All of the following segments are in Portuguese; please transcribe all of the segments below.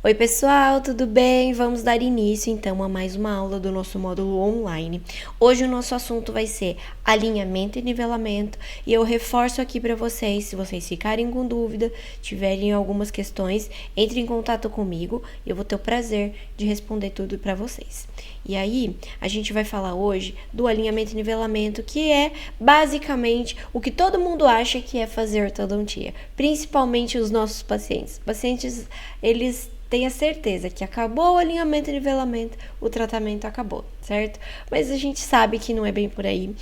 Oi pessoal, tudo bem? Vamos dar início então a mais uma aula do nosso módulo online. Hoje o nosso assunto vai ser alinhamento e nivelamento e eu reforço aqui para vocês, se vocês ficarem com dúvida, tiverem algumas questões, entre em contato comigo e eu vou ter o prazer de responder tudo para vocês. E aí, a gente vai falar hoje do alinhamento e nivelamento, que é basicamente o que todo mundo acha que é fazer ortodontia, principalmente os nossos pacientes. Pacientes, eles tenha certeza que acabou o alinhamento e nivelamento, o tratamento acabou, certo? Mas a gente sabe que não é bem por aí.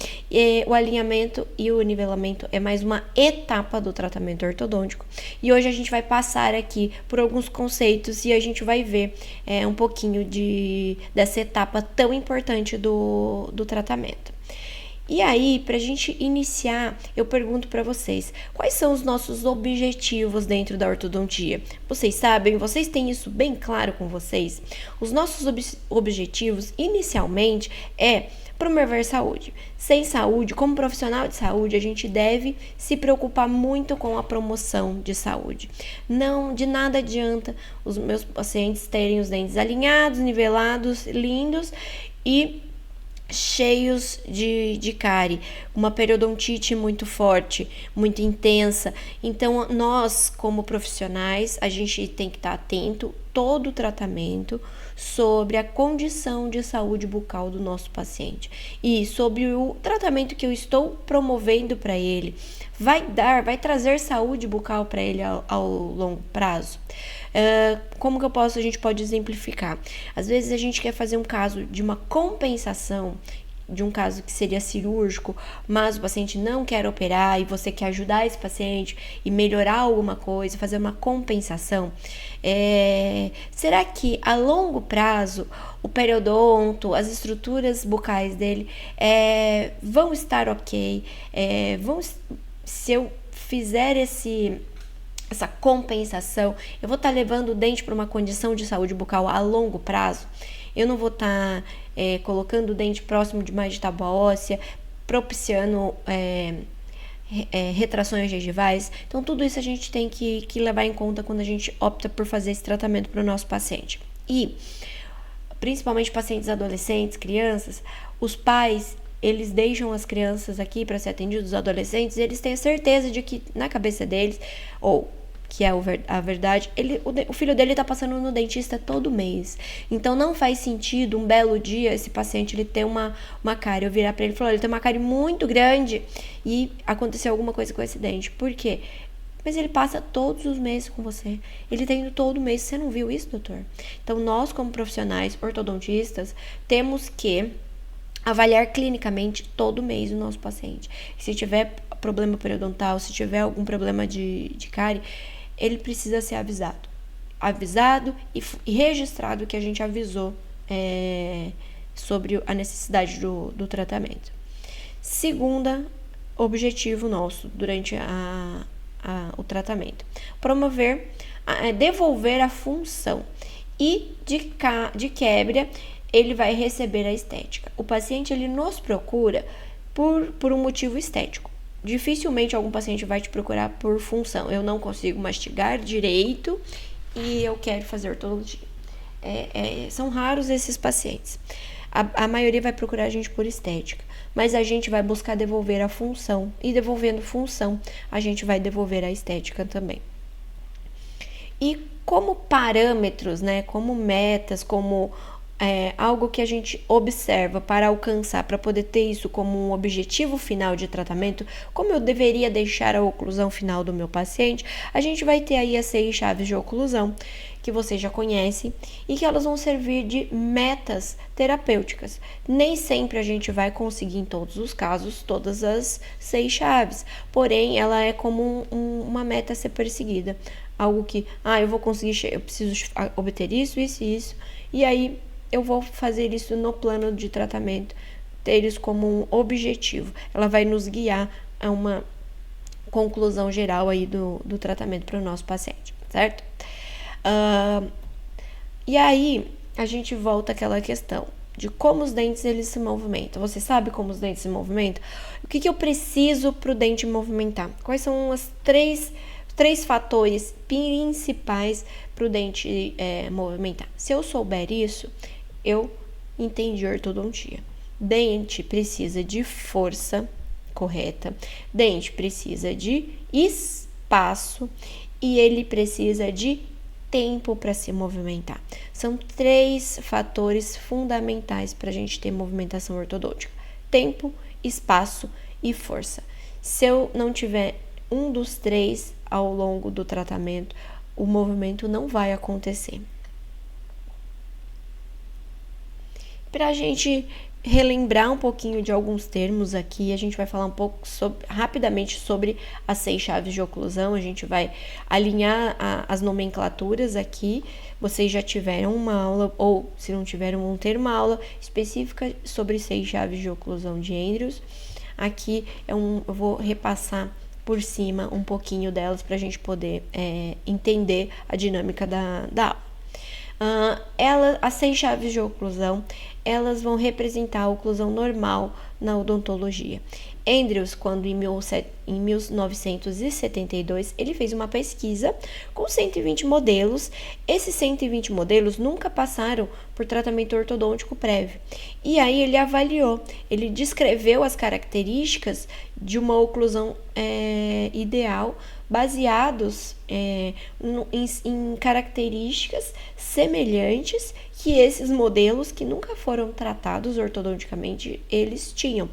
O alinhamento e o nivelamento é mais uma etapa do tratamento ortodôntico. E hoje a gente vai passar aqui por alguns conceitos e a gente vai ver um pouquinho dessa etapa tão importante do tratamento. E aí, para a gente iniciar, eu pergunto para vocês, quais são os nossos objetivos dentro da ortodontia? Vocês sabem? Vocês têm isso bem claro com vocês? Os nossos objetivos, inicialmente, é promover saúde. Sem saúde, como profissional de saúde, a gente deve se preocupar muito com a promoção de saúde. Não, de nada adianta os meus pacientes terem os dentes alinhados, nivelados, lindos e cheios de cárie, uma periodontite muito forte, muito intensa. Então, nós, como profissionais, a gente tem que estar atento todo o tratamento sobre a condição de saúde bucal do nosso paciente e sobre o tratamento que eu estou promovendo para ele. Vai trazer saúde bucal para ele ao longo prazo? Como que a gente pode exemplificar? Às vezes a gente quer fazer um caso de uma compensação, de um caso que seria cirúrgico, mas o paciente não quer operar e você quer ajudar esse paciente e melhorar alguma coisa, fazer uma compensação. Será que a longo prazo o periodonto, as estruturas bucais dele vão estar ok? Se eu fizer essa compensação, eu vou estar levando o dente para uma condição de saúde bucal a longo prazo? Eu não vou estar colocando o dente próximo demais de tábua óssea, propiciando retrações gengivais. Então, tudo isso a gente tem que levar em conta quando a gente opta por fazer esse tratamento para o nosso paciente. E, principalmente pacientes adolescentes, crianças, os pais, eles deixam as crianças aqui para ser atendidos, os adolescentes, e eles têm a certeza de que na cabeça deles, ou que é a verdade, o filho dele tá passando no dentista todo mês. Então não faz sentido um belo dia esse paciente ele ter uma cárie, eu virar para ele e falar, ele tem uma cárie muito grande e aconteceu alguma coisa com esse dente. Por quê? Mas ele passa todos os meses com você. Ele tá indo todo mês. Você não viu isso, doutor? Então nós, como profissionais ortodontistas, temos que avaliar clinicamente todo mês o nosso paciente. Se tiver problema periodontal, se tiver algum problema de cárie, ele precisa ser avisado e registrado que a gente avisou sobre a necessidade do tratamento. Segunda objetivo nosso durante o tratamento, devolver a função e de quebra ele vai receber a estética. O paciente ele nos procura por um motivo estético. Dificilmente algum paciente vai te procurar por função. Eu não consigo mastigar direito e eu quero fazer ortodontia. São raros esses pacientes. A maioria vai procurar a gente por estética, mas a gente vai buscar devolver a função. E devolvendo função, a gente vai devolver a estética também. E como parâmetros, né, como metas, como algo que a gente observa para alcançar, para poder ter isso como um objetivo final de tratamento, como eu deveria deixar a oclusão final do meu paciente, a gente vai ter aí as 6 chaves de oclusão, que vocês já conhecem, e que elas vão servir de metas terapêuticas. Nem sempre a gente vai conseguir, em todos os casos, todas as 6 chaves, porém, ela é como uma meta a ser perseguida. Algo que, eu vou conseguir, eu preciso obter isso, e aí eu vou fazer isso no plano de tratamento, ter isso como um objetivo. Ela vai nos guiar a uma conclusão geral aí do tratamento para o nosso paciente, certo? E aí, a gente volta àquela questão de como os dentes eles se movimentam. Você sabe como os dentes se movimentam? O que eu preciso para o dente movimentar? Quais são os três três fatores principais para o dente movimentar. Se eu souber isso, eu entendi ortodontia. Dente precisa de força correta, dente precisa de espaço e ele precisa de tempo para se movimentar. São três fatores fundamentais para a gente ter movimentação ortodôntica: tempo, espaço e força. Se eu não tiver um dos três ao longo do tratamento, o movimento não vai acontecer. Para a gente relembrar um pouquinho de alguns termos aqui, a gente vai falar um pouco rapidamente sobre as 6 chaves de oclusão. A gente vai alinhar as nomenclaturas aqui. Vocês já tiveram uma aula, ou se não tiveram, vão ter uma aula específica sobre 6 chaves de oclusão de Andrews. Aqui eu vou repassar por cima um pouquinho delas para a gente poder entender a dinâmica da aula. As 6 chaves de oclusão, elas vão representar a oclusão normal na odontologia. Andrews, quando em 1972, ele fez uma pesquisa com 120 modelos. Esses 120 modelos nunca passaram por tratamento ortodôntico prévio. E aí ele avaliou, ele descreveu as características de uma oclusão ideal, baseados em características semelhantes que esses modelos que nunca foram tratados ortodonticamente, eles tinham.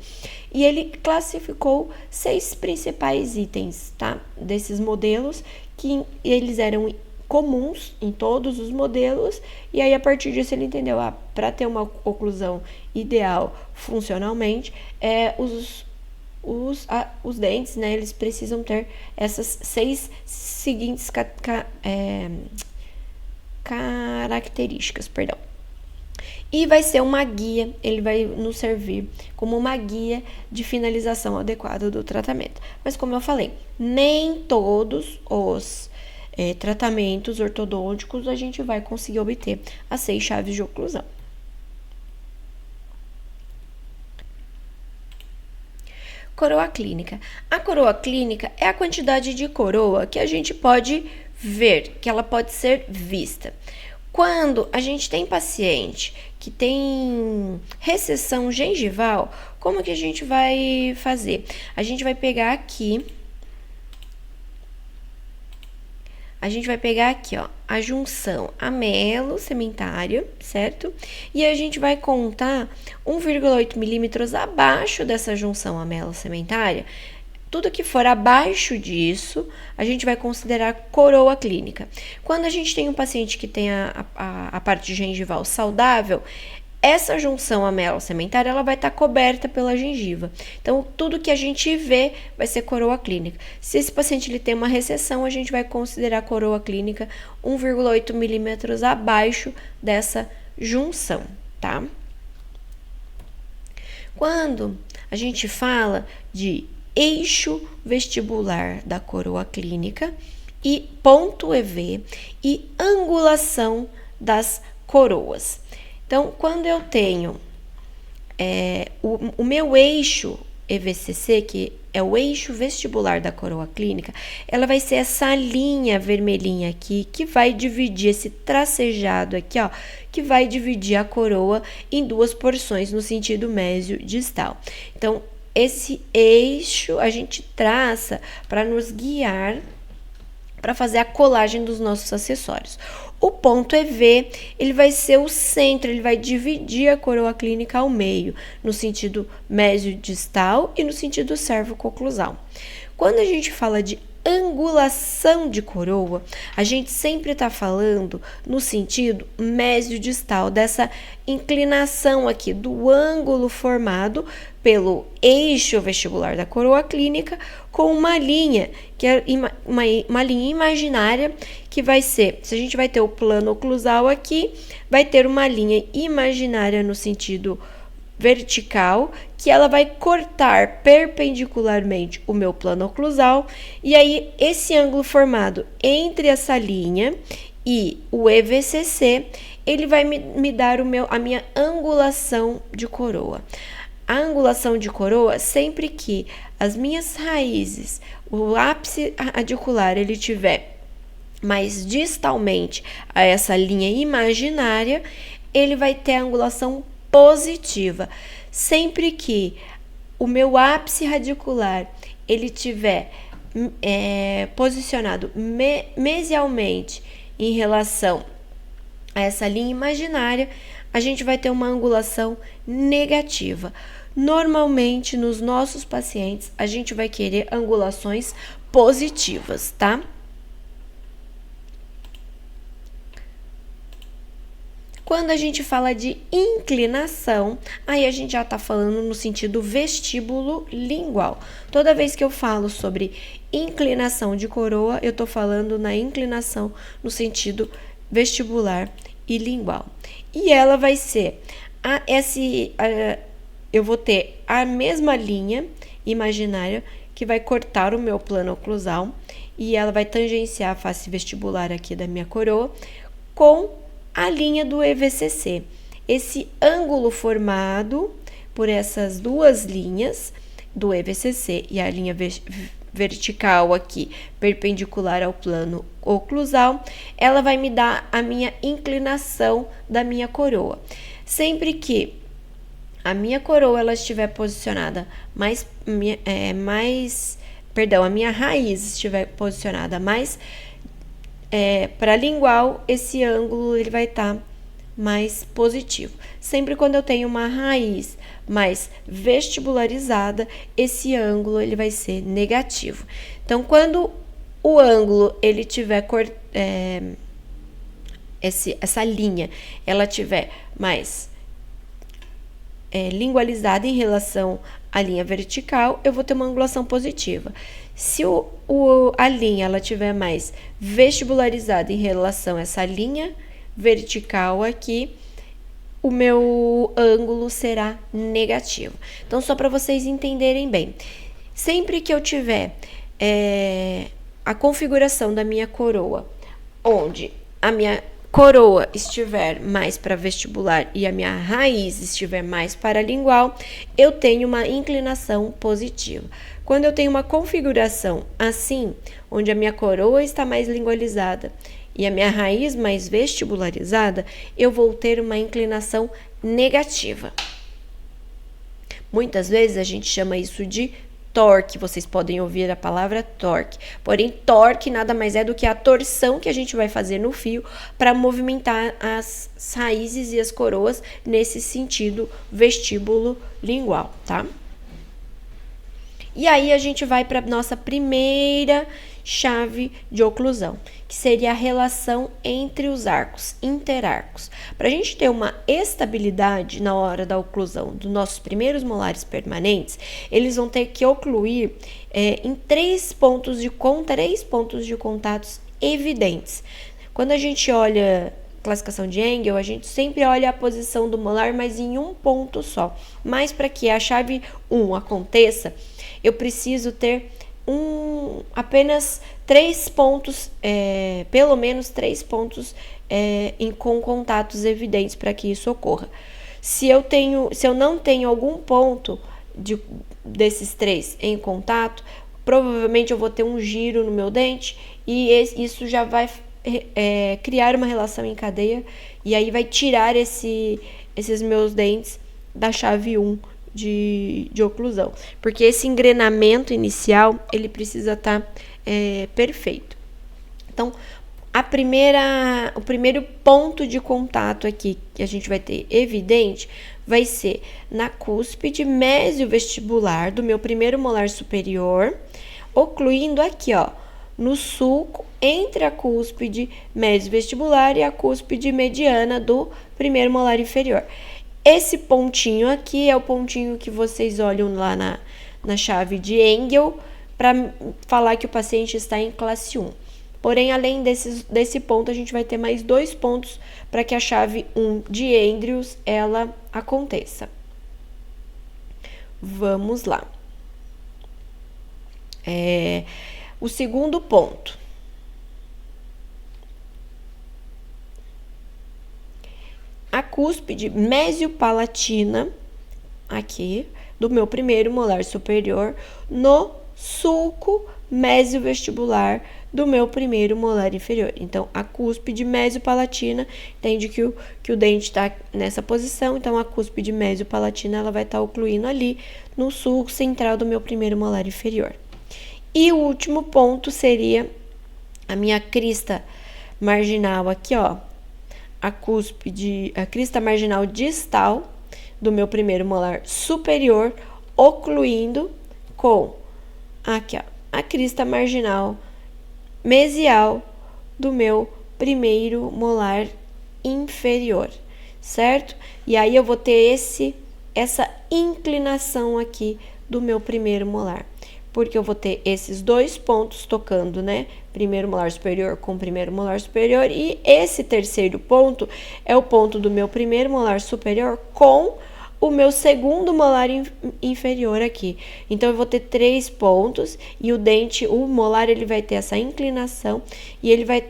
E ele classificou 6 principais itens, tá? Desses modelos, que eles eram comuns em todos os modelos, e aí a partir disso ele entendeu, para ter uma oclusão ideal funcionalmente, os dentes, né, eles precisam ter essas 6 seguintes características, perdão. E vai ser uma guia, ele vai nos servir como uma guia de finalização adequada do tratamento. Mas como eu falei, nem todos os tratamentos ortodônticos a gente vai conseguir obter as 6 chaves de oclusão. Coroa clínica. A coroa clínica é a quantidade de coroa que a gente pode ver, que ela pode ser vista. Quando a gente tem paciente que tem recessão gengival, como que a gente vai fazer? A gente vai pegar aqui, ó, a junção amelo-sementário, certo? E a gente vai contar 1,8 milímetros abaixo dessa junção amelo-sementária. Tudo que for abaixo disso, a gente vai considerar coroa clínica. Quando a gente tem um paciente que tem a parte gengival saudável, essa junção amelo-sementária, ela vai estar coberta pela gengiva. Então, tudo que a gente vê vai ser coroa clínica. Se esse paciente ele tem uma recessão, a gente vai considerar coroa clínica 1,8 milímetros abaixo dessa junção, tá? Quando a gente fala de eixo vestibular da coroa clínica e ponto EV e angulação das coroas. Então, quando eu tenho o meu eixo EVCC, que é o eixo vestibular da coroa clínica, ela vai ser essa linha vermelhinha aqui, que vai dividir esse tracejado aqui, ó, que vai dividir a coroa em 2 porções no sentido mésio-distal. Então, esse eixo a gente traça para nos guiar para fazer a colagem dos nossos acessórios. O ponto EV, ele vai ser o centro, ele vai dividir a coroa clínica ao meio, no sentido mésio-distal e no sentido cervico-oclusal. Quando a gente fala de angulação de coroa, a gente sempre está falando no sentido mésio-distal, dessa inclinação aqui do ângulo formado pelo eixo vestibular da coroa clínica com uma linha, que é uma linha imaginária, que vai ser, se a gente vai ter o plano oclusal aqui, vai ter uma linha imaginária no sentido vertical, que ela vai cortar perpendicularmente o meu plano oclusal, e aí esse ângulo formado entre essa linha e o EVCC, ele vai me dar a minha angulação de coroa. A angulação de coroa, sempre que as minhas raízes, o ápice radicular, ele tiver mais distalmente a essa linha imaginária, ele vai ter a angulação positiva. Sempre que o meu ápice radicular ele tiver posicionado mesialmente em relação a essa linha imaginária, a gente vai ter uma angulação negativa. Normalmente, nos nossos pacientes, a gente vai querer angulações positivas, tá? Quando a gente fala de inclinação, aí a gente já está falando no sentido vestíbulo lingual. Toda vez que eu falo sobre inclinação de coroa, eu estou falando na inclinação no sentido vestibular e lingual. E ela vai ser, eu vou ter a mesma linha imaginária que vai cortar o meu plano oclusal e ela vai tangenciar a face vestibular aqui da minha coroa com a linha do EVCC. Esse ângulo formado por essas duas linhas do EVCC e a linha vertical aqui, perpendicular ao plano oclusal, ela vai me dar a minha inclinação da minha coroa. Sempre que a minha coroa ela estiver posicionada a minha raiz estiver posicionada mais para lingual, esse ângulo ele vai estar mais positivo. Sempre quando eu tenho uma raiz mais vestibularizada, esse ângulo ele vai ser negativo. Então, quando o ângulo ele tiver essa linha, ela tiver mais lingualizada em relação à linha vertical, eu vou ter uma angulação positiva. Se a linha ela tiver mais vestibularizada em relação a essa linha vertical aqui, o meu ângulo será negativo. Então, só para vocês entenderem bem, sempre que eu tiver a configuração da minha coroa, onde a minha coroa estiver mais para vestibular e a minha raiz estiver mais para lingual, eu tenho uma inclinação positiva. Quando eu tenho uma configuração assim, onde a minha coroa está mais lingualizada e a minha raiz mais vestibularizada, eu vou ter uma inclinação negativa. Muitas vezes a gente chama isso de torque, vocês podem ouvir a palavra torque. Porém, torque nada mais é do que a torção que a gente vai fazer no fio para movimentar as raízes e as coroas nesse sentido vestíbulo lingual, tá? E aí a gente vai para nossa primeira chave de oclusão, que seria a relação entre os arcos, interarcos. Para a gente ter uma estabilidade na hora da oclusão dos nossos primeiros molares permanentes, eles vão ter que ocluir em três pontos de contatos evidentes. Quando a gente olha classificação de Engel, a gente sempre olha a posição do molar, mas em um ponto só. Mas para que a chave 1 aconteça, eu preciso ter apenas 3 pontos, pelo menos 3 pontos com contatos evidentes para que isso ocorra. Se eu não tenho algum ponto desses 3 em contato, provavelmente eu vou ter um giro no meu dente e isso já vai criar uma relação em cadeia e aí vai tirar esses meus dentes da chave 1 de oclusão, porque esse engrenamento inicial ele precisa estar perfeito. Então, o primeiro ponto de contato aqui que a gente vai ter evidente vai ser na cúspide mesiovestibular do meu primeiro molar superior, ocluindo aqui, ó, no sulco entre a cúspide mesiovestibular e a cúspide mediana do primeiro molar inferior. Esse pontinho aqui é o pontinho que vocês olham lá na chave de Engel para falar que o paciente está em classe 1. Porém, além desse ponto, a gente vai ter mais 2 pontos para que a chave 1 de Andrews ela aconteça. Vamos lá. O segundo ponto. A cúspide mesiopalatina, aqui, do meu primeiro molar superior no sulco mesiovestibular do meu primeiro molar inferior. Então, a cúspide mesiopalatina, entende que o dente está nessa posição, então a cúspide mesiopalatina ela vai estar ocluindo ali no sulco central do meu primeiro molar inferior. E o último ponto seria a minha crista marginal aqui, ó, a crista marginal distal do meu primeiro molar superior, ocluindo com aqui, ó, a crista marginal mesial do meu primeiro molar inferior, certo? E aí eu vou ter essa inclinação aqui do meu primeiro molar, porque eu vou ter esses dois pontos tocando, né? Primeiro molar superior com primeiro molar superior, e esse terceiro ponto é o ponto do meu primeiro molar superior com o meu segundo molar inferior aqui. Então, eu vou ter 3 pontos e o molar, ele vai ter essa inclinação e ele vai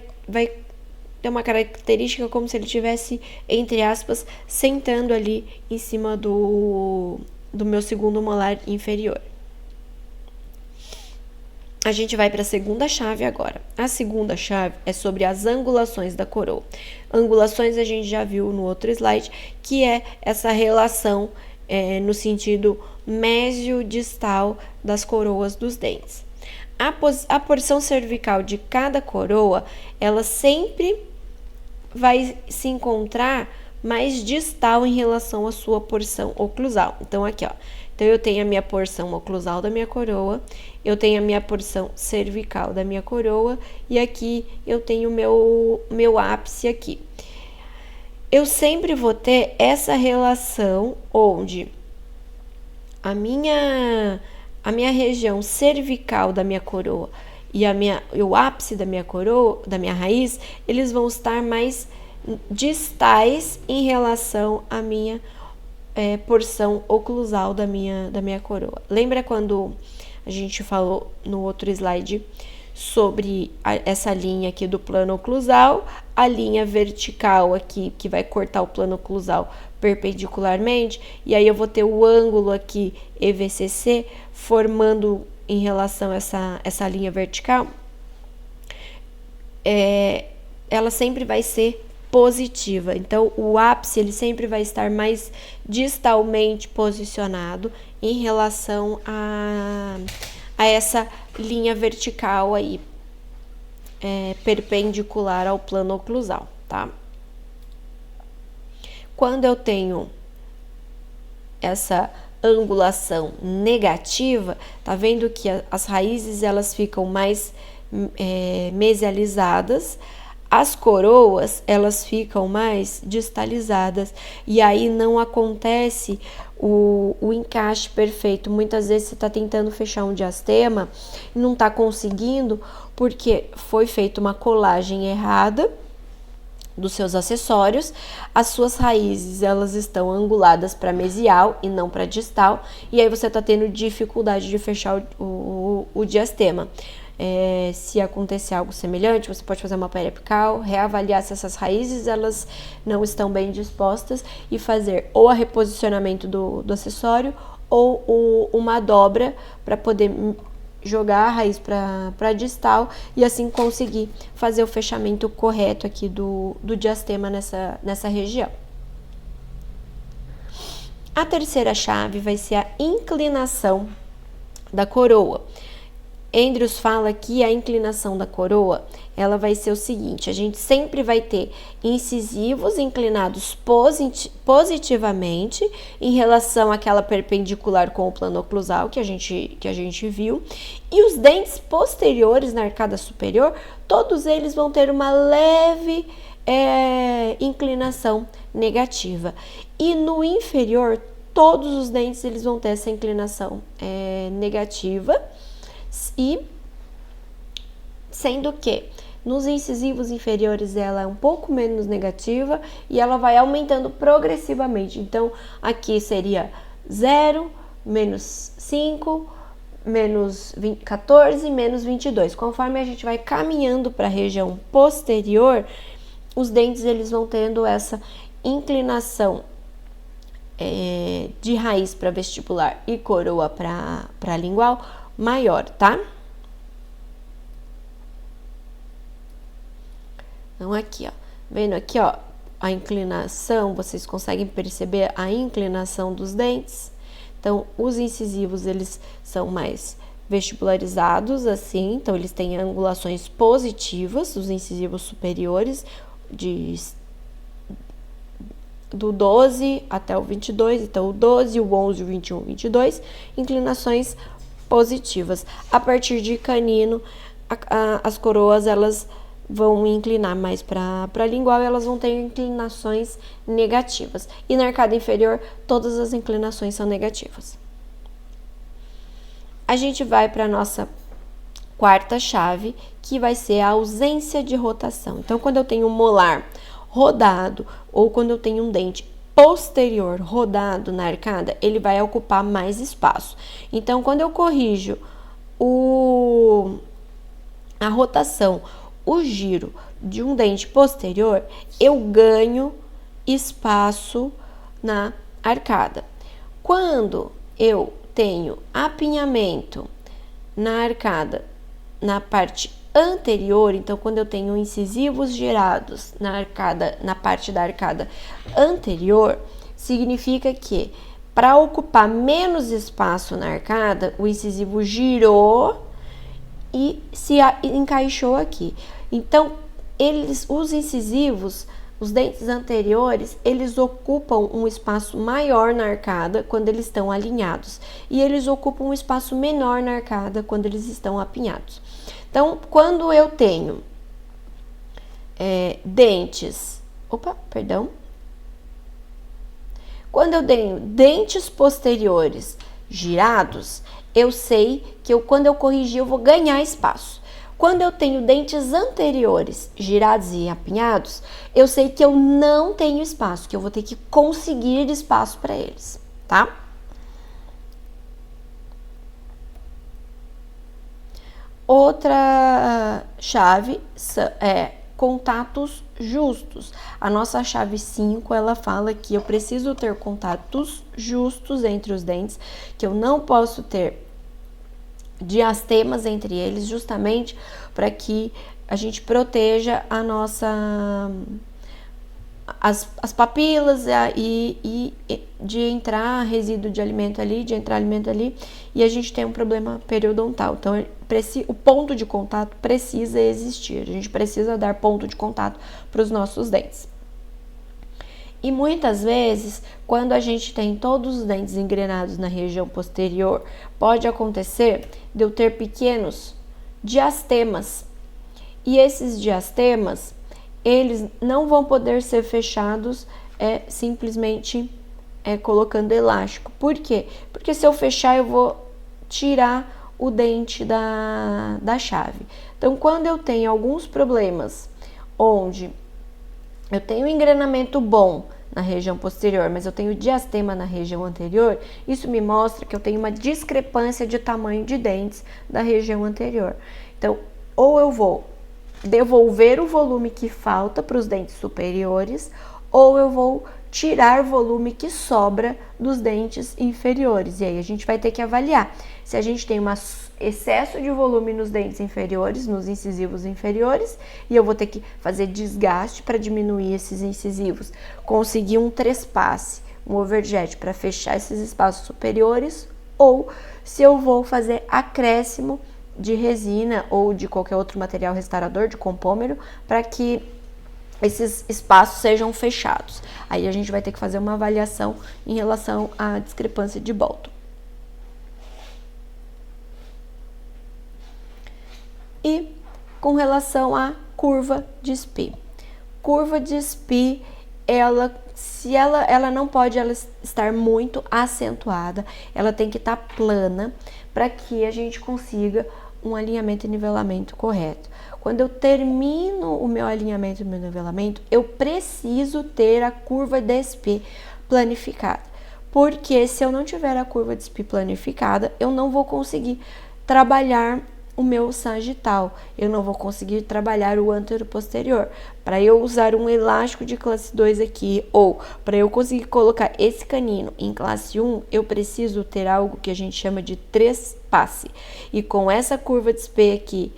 ter uma característica como se ele tivesse, entre aspas, sentando ali em cima do meu segundo molar inferior. A gente vai para a segunda chave agora. A segunda chave é sobre as angulações da coroa. Angulações a gente já viu no outro slide, que é essa relação no sentido mesiodistal das coroas dos dentes. A porção cervical de cada coroa, ela sempre vai se encontrar mais distal em relação à sua porção oclusal. Então, aqui, ó. Então, eu tenho a minha porção oclusal da minha coroa, eu tenho a minha porção cervical da minha coroa, e aqui eu tenho o meu ápice aqui. Eu sempre vou ter essa relação onde a minha região cervical da minha coroa e o ápice da minha coroa, da minha raiz, eles vão estar mais distais em relação à minha porção oclusal da minha coroa. Lembra quando a gente falou no outro slide sobre essa linha aqui do plano oclusal, a linha vertical aqui que vai cortar o plano oclusal perpendicularmente, e aí eu vou ter o ângulo aqui EVCC formando em relação a essa linha vertical, ela sempre vai ser positiva. Então, o ápice ele sempre vai estar mais distalmente posicionado em relação a essa linha vertical aí, perpendicular ao plano oclusal, tá? Quando eu tenho essa angulação negativa, tá vendo que as raízes elas ficam mais mesializadas, as coroas, elas ficam mais distalizadas, e aí não acontece o encaixe perfeito. Muitas vezes você está tentando fechar um diastema e não está conseguindo, porque foi feita uma colagem errada dos seus acessórios, as suas raízes, elas estão anguladas para mesial e não para distal, e aí você está tendo dificuldade de fechar o diastema. Se acontecer algo semelhante, você pode fazer uma periapical, reavaliar se essas raízes elas não estão bem dispostas e fazer ou a reposicionamento do acessório ou uma dobra para poder jogar a raiz para distal e assim conseguir fazer o fechamento correto aqui do diastema nessa região. A terceira chave vai ser a inclinação da coroa. Andrews fala que a inclinação da coroa, ela vai ser o seguinte: a gente sempre vai ter incisivos inclinados positivamente em relação àquela perpendicular com o plano oclusal que a gente viu, e os dentes posteriores na arcada superior, todos eles vão ter uma leve inclinação negativa, e no inferior, todos os dentes eles vão ter essa inclinação negativa, e sendo que nos incisivos inferiores ela é um pouco menos negativa e ela vai aumentando progressivamente. Então, aqui seria 0, menos 5, menos 14, menos 22. Conforme a gente vai caminhando para a região posterior, os dentes eles vão tendo essa inclinação de raiz para vestibular e coroa para lingual maior, tá? Então, aqui, ó, vendo aqui, ó, a inclinação, vocês conseguem perceber a inclinação dos dentes. Então, os incisivos, eles são mais vestibularizados, assim, então eles têm angulações positivas, os incisivos superiores, do 12 até o 22, então o 12, o 11, o 21, o 22, inclinações positivas. A partir de canino, as coroas, elas vão inclinar mais para lingual e elas vão ter inclinações negativas. E na arcada inferior, todas as inclinações são negativas. A gente vai para a nossa quarta chave, que vai ser a ausência de rotação. Então, quando eu tenho um molar rodado ou quando eu tenho um dente posterior rodado na arcada, ele vai ocupar mais espaço. Então, quando eu corrijo a rotação, o giro de um dente posterior, eu ganho espaço na arcada. Quando eu tenho apinhamento na arcada, na parte anterior, então quando eu tenho incisivos girados na parte da arcada anterior, significa que para ocupar menos espaço na arcada, o incisivo girou e se encaixou aqui. Então, os incisivos, os dentes anteriores, eles ocupam um espaço maior na arcada quando eles estão alinhados. E eles ocupam um espaço menor na arcada quando eles estão apinhados. Então, quando eu tenho Quando eu tenho dentes posteriores girados, eu sei que quando eu corrigir, eu vou ganhar espaço. Quando eu tenho dentes anteriores girados e apinhados, eu sei que eu não tenho espaço, que eu vou ter que conseguir espaço para eles, tá? Outra chave é contatos justos. A nossa chave 5, ela fala que eu preciso ter contatos justos entre os dentes, que eu não posso ter diastemas entre eles, justamente para que a gente proteja a nossa as papilas e de entrar resíduo de alimento ali, de entrar alimento ali, e a gente tem um problema periodontal. Então, o ponto de contato precisa existir, a gente precisa dar ponto de contato para os nossos dentes. E muitas vezes, quando a gente tem todos os dentes engrenados na região posterior, pode acontecer de eu ter pequenos diastemas. E esses diastemas, eles não vão poder ser fechados simplesmente colocando elástico. Por quê? Porque se eu fechar, eu vou tirar o dente da chave. Então, quando eu tenho alguns problemas onde eu tenho um engrenamento bom na região posterior, mas eu tenho diastema na região anterior, isso me mostra que eu tenho uma discrepância de tamanho de dentes da região anterior. Então, ou eu vou devolver o volume que falta para os dentes superiores, ou eu vou tirar o volume que sobra dos dentes inferiores. E aí a gente vai ter que avaliar se a gente tem um excesso de volume nos dentes inferiores, nos incisivos inferiores, e eu vou ter que fazer desgaste para diminuir esses incisivos, conseguir um trespasse, um overjet para fechar esses espaços superiores, ou se eu vou fazer acréscimo de resina ou de qualquer outro material restaurador, de compômero, para que esses espaços sejam fechados. Aí a gente vai ter que fazer uma avaliação em relação à discrepância de Bolton. E com relação à curva de Spee. Curva de Spee, ela não pode estar muito acentuada, ela tem que estar plana para que a gente consiga um alinhamento e nivelamento correto. Quando eu termino o meu alinhamento e o meu nivelamento, eu preciso ter a curva de Spee planificada. Porque se eu não tiver a curva de Spee planificada, eu não vou conseguir trabalhar o meu sagital. Eu não vou conseguir trabalhar o anteroposterior. Para eu usar um elástico de classe 2 aqui, ou para eu conseguir colocar esse canino em classe 1, eu preciso ter algo que a gente chama de trespasse. E com essa curva de SP aqui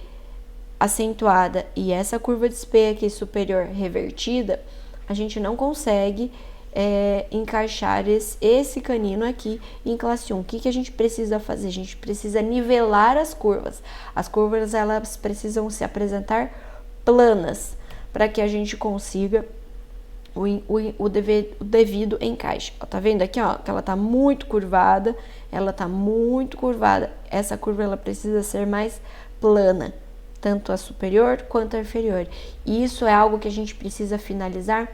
acentuada e essa curva de SP aqui superior revertida, a gente não consegue encaixar esse canino aqui em classe 1. O que a gente precisa fazer? A gente precisa nivelar as curvas. As curvas, elas precisam se apresentar planas para que a gente consiga o devido encaixe. Ó, tá vendo aqui, ó, que ela tá muito curvada, Essa curva, ela precisa ser mais plana, tanto a superior quanto a inferior. E isso é algo que a gente precisa finalizar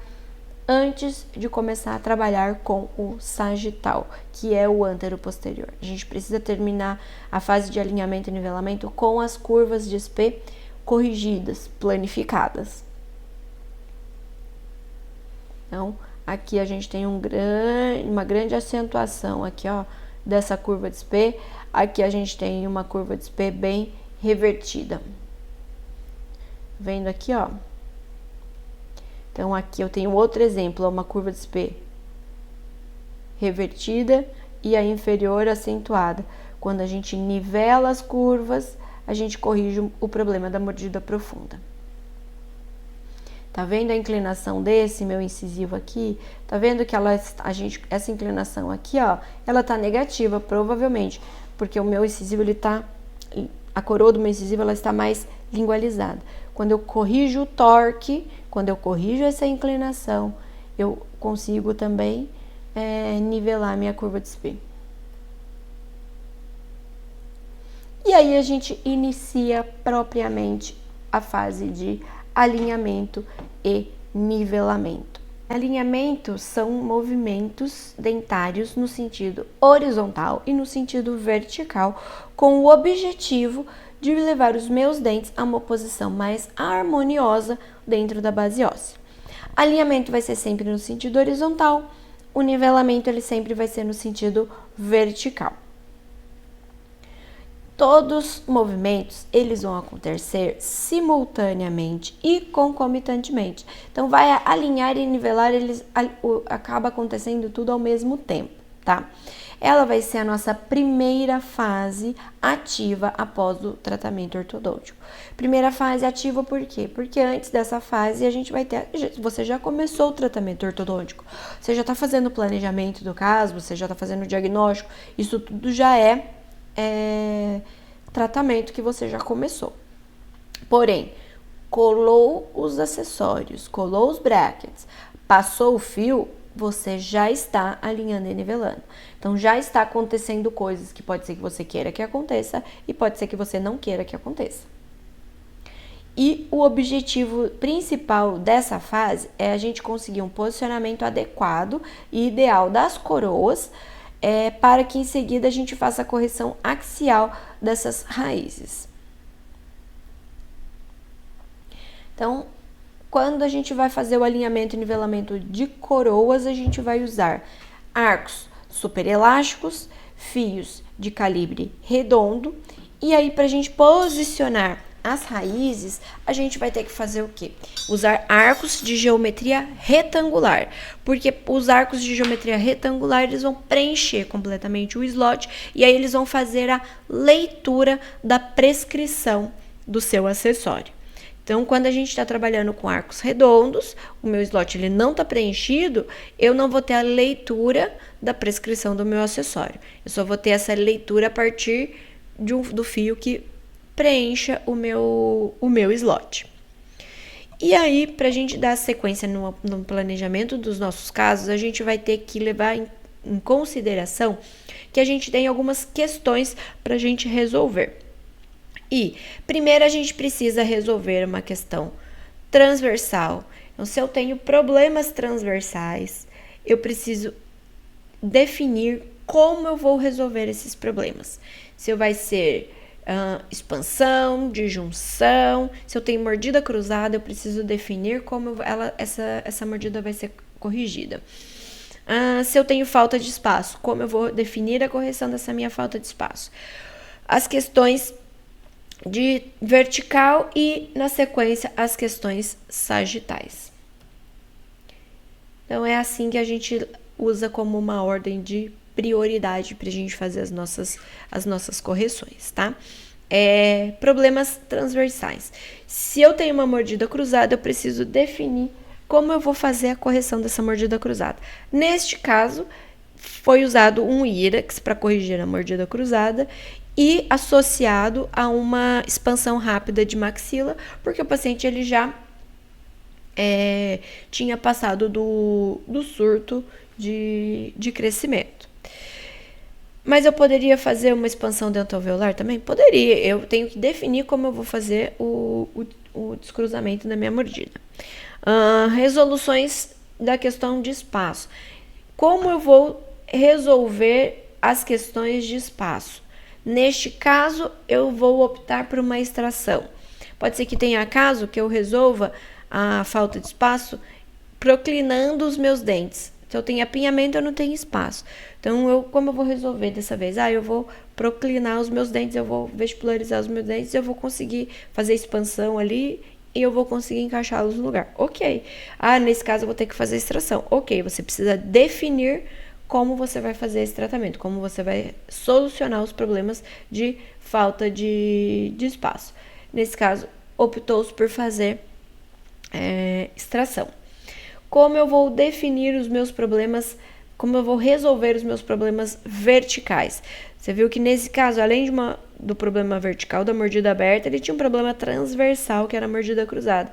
antes de começar a trabalhar com o sagital, que é o anteroposterior. A gente precisa terminar a fase de alinhamento e nivelamento com as curvas de SP corrigidas, planificadas. Então, aqui a gente tem uma grande acentuação aqui, ó, dessa curva de SP. Aqui a gente tem uma curva de SP bem revertida. Vendo aqui, ó. Então, aqui eu tenho outro exemplo, uma curva de SP revertida e a inferior acentuada. Quando a gente nivela as curvas, a gente corrige o problema da mordida profunda. Tá vendo a inclinação desse meu incisivo aqui? Tá vendo que essa inclinação aqui, ó, ela tá negativa, provavelmente, porque o meu incisivo, a coroa do meu incisivo, ela está mais lingualizada. Quando eu corrijo o torque, quando eu corrijo essa inclinação, eu consigo também nivelar minha curva de SP. E aí a gente inicia propriamente a fase de alinhamento e nivelamento. Alinhamento são movimentos dentários no sentido horizontal e no sentido vertical, com o objetivo de levar os meus dentes a uma posição mais harmoniosa dentro da base óssea. Alinhamento vai ser sempre no sentido horizontal, o nivelamento ele sempre vai ser no sentido vertical. Todos os movimentos, eles vão acontecer simultaneamente e concomitantemente. Então, vai alinhar e nivelar, acaba acontecendo tudo ao mesmo tempo, tá? Ela vai ser a nossa primeira fase ativa após o tratamento ortodôntico. Primeira fase ativa por quê? Porque antes dessa fase você já começou o tratamento ortodôntico, você já está fazendo o planejamento do caso, você já está fazendo o diagnóstico, isso tudo já é tratamento que você já começou. Porém, colou os acessórios, colou os brackets, passou o fio, você já está alinhando e nivelando. Então, já está acontecendo coisas que pode ser que você queira que aconteça e pode ser que você não queira que aconteça. E o objetivo principal dessa fase é a gente conseguir um posicionamento adequado e ideal das coroas, para que em seguida a gente faça a correção axial dessas raízes. Então, quando a gente vai fazer o alinhamento e nivelamento de coroas, a gente vai usar arcos superelásticos, fios de calibre redondo, e aí para a gente posicionar as raízes, a gente vai ter que fazer o quê? Usar arcos de geometria retangular, porque os arcos de geometria retangular, eles vão preencher completamente o slot, e aí eles vão fazer a leitura da prescrição do seu acessório. Então, quando a gente está trabalhando com arcos redondos, o meu slot ele não está preenchido, eu não vou ter a leitura da prescrição do meu acessório. Eu só vou ter essa leitura a partir do fio que preencha o meu slot. E aí, para a gente dar sequência no planejamento dos nossos casos, a gente vai ter que levar em consideração que a gente tem algumas questões para a gente resolver. E, primeiro, a gente precisa resolver uma questão transversal. Então, se eu tenho problemas transversais, eu preciso definir como eu vou resolver esses problemas. Se vai ser expansão, disjunção, se eu tenho mordida cruzada, eu preciso definir como essa mordida vai ser corrigida. Se eu tenho falta de espaço, como eu vou definir a correção dessa minha falta de espaço. As questões de vertical e, na sequência, as questões sagitais. Então, é assim que a gente usa como uma ordem de prioridade para a gente fazer as nossas correções, tá? Problemas transversais. Se eu tenho uma mordida cruzada, eu preciso definir como eu vou fazer a correção dessa mordida cruzada. Neste caso, foi usado um IRAX para corrigir a mordida cruzada e associado a uma expansão rápida de maxila, porque o paciente ele já tinha passado do surto de crescimento. Mas eu poderia fazer uma expansão dentoalveolar também? Poderia. Eu tenho que definir como eu vou fazer o descruzamento da minha mordida. Resoluções da questão de espaço. Como eu vou resolver as questões de espaço? Neste caso, eu vou optar por uma extração. Pode ser que tenha caso que eu resolva a falta de espaço proclinando os meus dentes. Se eu tenho apinhamento, eu não tenho espaço. Então, como eu vou resolver dessa vez? Eu vou proclinar os meus dentes, eu vou vestibularizar os meus dentes, eu vou conseguir fazer expansão ali e eu vou conseguir encaixá-los no lugar. Ok. Nesse caso, eu vou ter que fazer extração. Ok, você precisa definir como você vai fazer esse tratamento, como você vai solucionar os problemas de falta de espaço. Nesse caso, optou-se por fazer extração. Como eu vou definir os meus problemas, como eu vou resolver os meus problemas verticais? Você viu que nesse caso, além do problema vertical da mordida aberta, ele tinha um problema transversal, que era a mordida cruzada.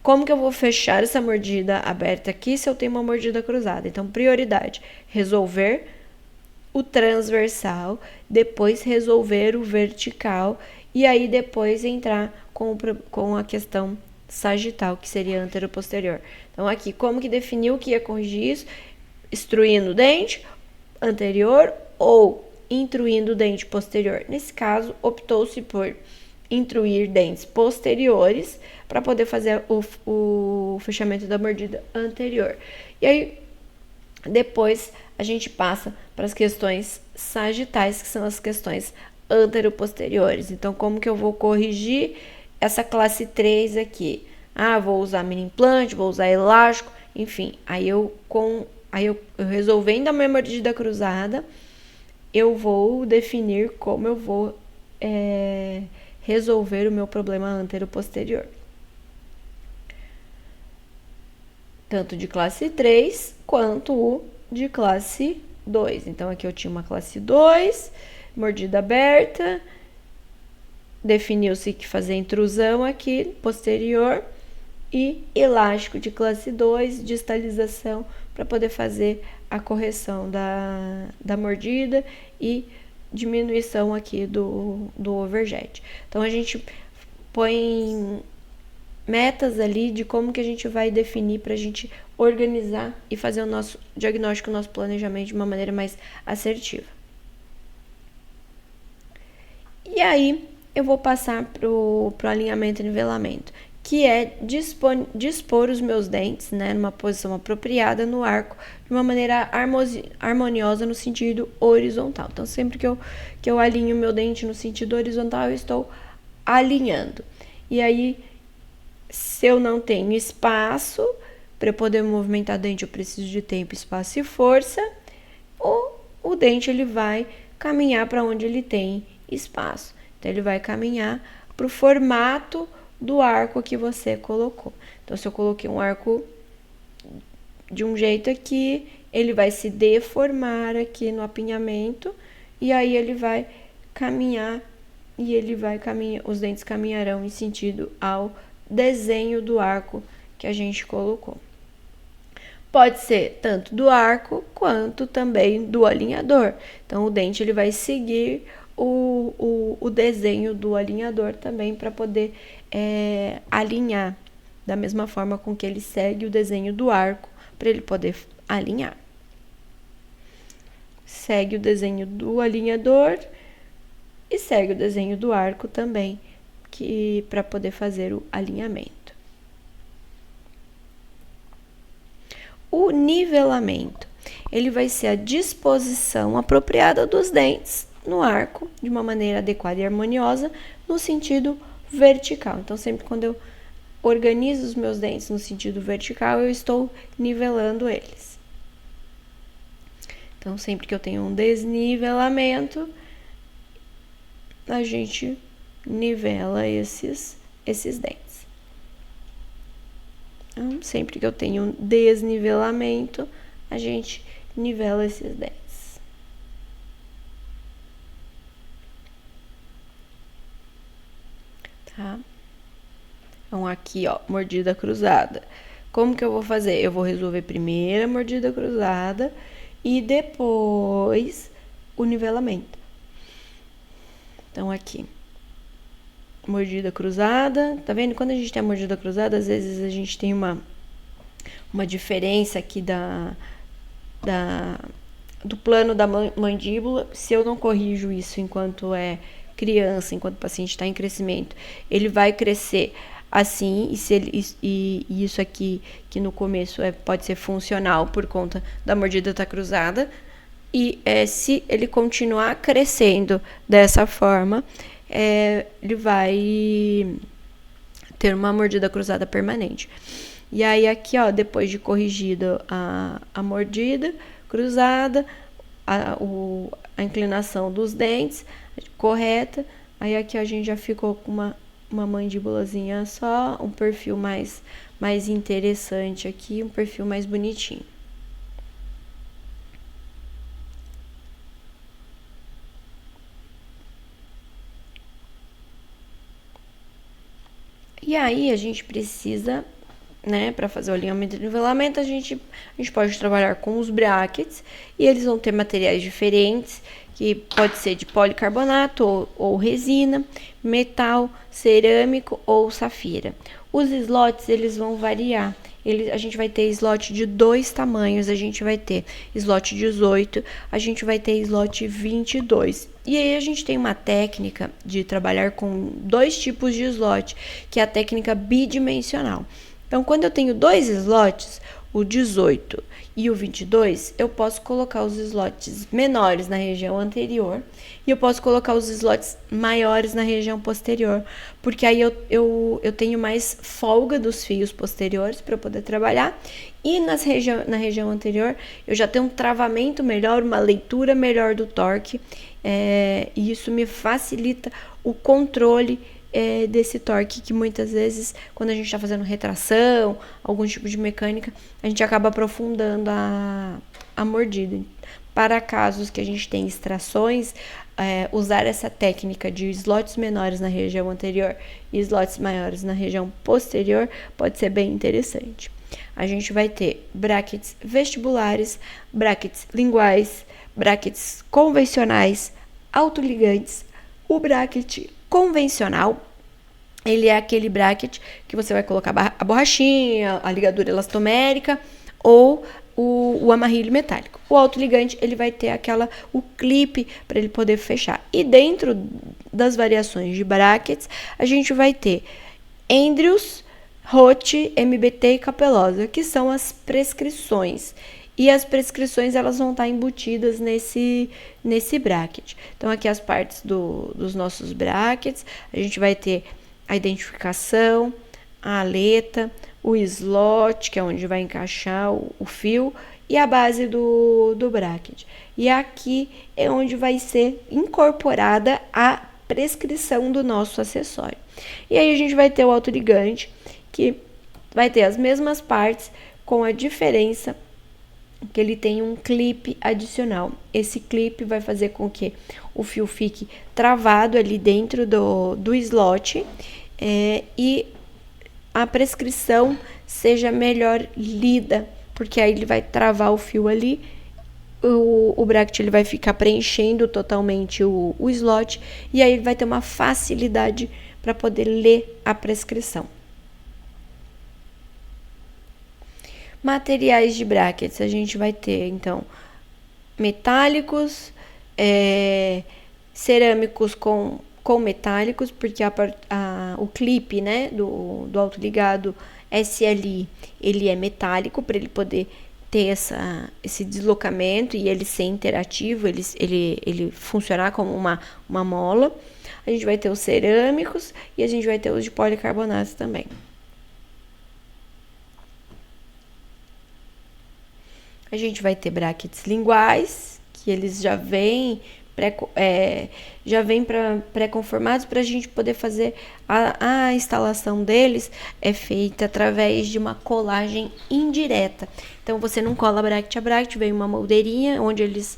Como que eu vou fechar essa mordida aberta aqui se eu tenho uma mordida cruzada? Então, prioridade, resolver o transversal, depois resolver o vertical e aí depois entrar com a questão sagital, que seria anteroposterior. Então, aqui, como que definiu que ia corrigir isso? Extruindo o dente anterior ou intruindo o dente posterior. Nesse caso, optou-se por intruir dentes posteriores para poder fazer o fechamento da mordida anterior. E aí, depois, a gente passa para as questões sagitais, que são as questões anteroposteriores. Então, como que eu vou corrigir essa classe 3 aqui? Vou usar mini implante, vou usar elástico, enfim. Aí eu resolvendo a minha mordida cruzada, eu vou definir como eu vou resolver o meu problema anteroposterior. Tanto de classe 3 quanto o de classe 2. Então, aqui eu tinha uma classe 2, mordida aberta, definiu-se que fazer intrusão aqui, posterior, e elástico de classe 2, distalização, para poder fazer a correção da mordida e diminuição aqui do overjet. Então, a gente põe metas ali de como que a gente vai definir para a gente organizar e fazer o nosso diagnóstico, o nosso planejamento de uma maneira mais assertiva. E aí, eu vou passar pro alinhamento e nivelamento, que é dispor os meus dentes, né, numa posição apropriada no arco, de uma maneira harmoniosa no sentido horizontal. Então, sempre que eu alinho meu dente no sentido horizontal, eu estou alinhando. E aí, se eu não tenho espaço para poder movimentar o dente, eu preciso de tempo, espaço e força, o dente ele vai caminhar para onde ele tem espaço. Então, ele vai caminhar para o formato do arco que você colocou. Então, se eu coloquei um arco de um jeito aqui, ele vai se deformar aqui no apinhamento e aí ele vai caminhar os dentes caminharão em sentido ao desenho do arco que a gente colocou. Pode ser tanto do arco quanto também do alinhador. Então, o dente ele vai seguir o desenho do alinhador também para poder alinhar da mesma forma com que ele segue o desenho do arco para ele poder alinhar. Segue o desenho do alinhador e segue o desenho do arco também, para poder fazer o alinhamento. O nivelamento, ele vai ser a disposição apropriada dos dentes no arco de uma maneira adequada e harmoniosa no sentido vertical. Então, sempre quando eu organizo os meus dentes no sentido vertical, eu estou nivelando eles. Então, sempre que eu tenho um desnivelamento, a gente nivela esses dentes. Então, sempre que eu tenho um desnivelamento, a gente nivela esses dentes. Tá? Então, aqui, ó, mordida cruzada. Como que eu vou fazer? Eu vou resolver primeiro a mordida cruzada e depois o nivelamento. Então, aqui, mordida cruzada, tá vendo? Quando a gente tem a mordida cruzada, às vezes a gente tem uma diferença aqui do plano da mandíbula. Se eu não corrijo isso enquanto é criança, enquanto o paciente está em crescimento, ele vai crescer assim, e isso aqui, que no começo pode ser funcional por conta da mordida estar cruzada, e se ele continuar crescendo dessa forma, ele vai ter uma mordida cruzada permanente. E aí aqui, ó, depois de corrigido a mordida cruzada, a inclinação dos dentes correta, aí aqui a gente já ficou com uma mandíbulazinha só, um perfil mais interessante aqui, um perfil mais bonitinho. E aí a gente precisa, né, para fazer o alinhamento e nivelamento, a gente pode trabalhar com os brackets, e eles vão ter materiais diferentes, que pode ser de policarbonato ou resina, metal, cerâmico ou safira. Os slots, eles vão variar. A gente vai ter slot de 2 tamanhos, a gente vai ter slot 18, a gente vai ter slot 22. E aí a gente tem uma técnica de trabalhar com 2 tipos de slot, que é a técnica bidimensional. Então, quando eu tenho 2 slots, o 18 e o 22, eu posso colocar os slots menores na região anterior e eu posso colocar os slots maiores na região posterior, porque aí eu tenho mais folga dos fios posteriores para eu poder trabalhar, e na região anterior eu já tenho um travamento melhor, uma leitura melhor do torque, e isso me facilita o controle desse torque, que muitas vezes, quando a gente está fazendo retração, algum tipo de mecânica, a gente acaba aprofundando a mordida. Para casos que a gente tem extrações, usar essa técnica de slots menores na região anterior e slots maiores na região posterior pode ser bem interessante. A gente vai ter brackets vestibulares, brackets linguais, brackets convencionais, autoligantes. O bracket convencional, ele é aquele bracket que você vai colocar a borrachinha, a ligadura elastomérica ou o amarrilho metálico. O autoligante, ele vai ter o clipe para ele poder fechar. E dentro das variações de brackets, a gente vai ter Andrews, Roth, MBT e Capelosa, que são as prescrições. E as prescrições, elas vão estar embutidas nesse bracket. Então, aqui as partes dos nossos brackets, a gente vai ter a identificação, a aleta, o slot, que é onde vai encaixar o fio, e a base do bracket. E aqui é onde vai ser incorporada a prescrição do nosso acessório. E aí a gente vai ter o autoligante, que vai ter as mesmas partes, com a diferença que ele tem um clipe adicional. Esse clipe vai fazer com que o fio fique travado ali dentro do slot, e a prescrição seja melhor lida, porque aí ele vai travar o fio ali, o bracket ele vai ficar preenchendo totalmente o slot, e aí ele vai ter uma facilidade para poder ler a prescrição. Materiais de brackets, a gente vai ter, então, metálicos, cerâmicos com metálicos, porque o clipe, né, do autoligado SLI, ele é metálico, para ele poder ter esse deslocamento e ele ser interativo, ele funcionar como uma mola. A gente vai ter os cerâmicos e a gente vai ter os de policarbonato também. A gente vai ter brackets linguais, que eles já vêm pré-conformados para a gente poder fazer a instalação deles é feita através de uma colagem indireta. Então você não cola bracket a bracket, vem uma moldeirinha onde eles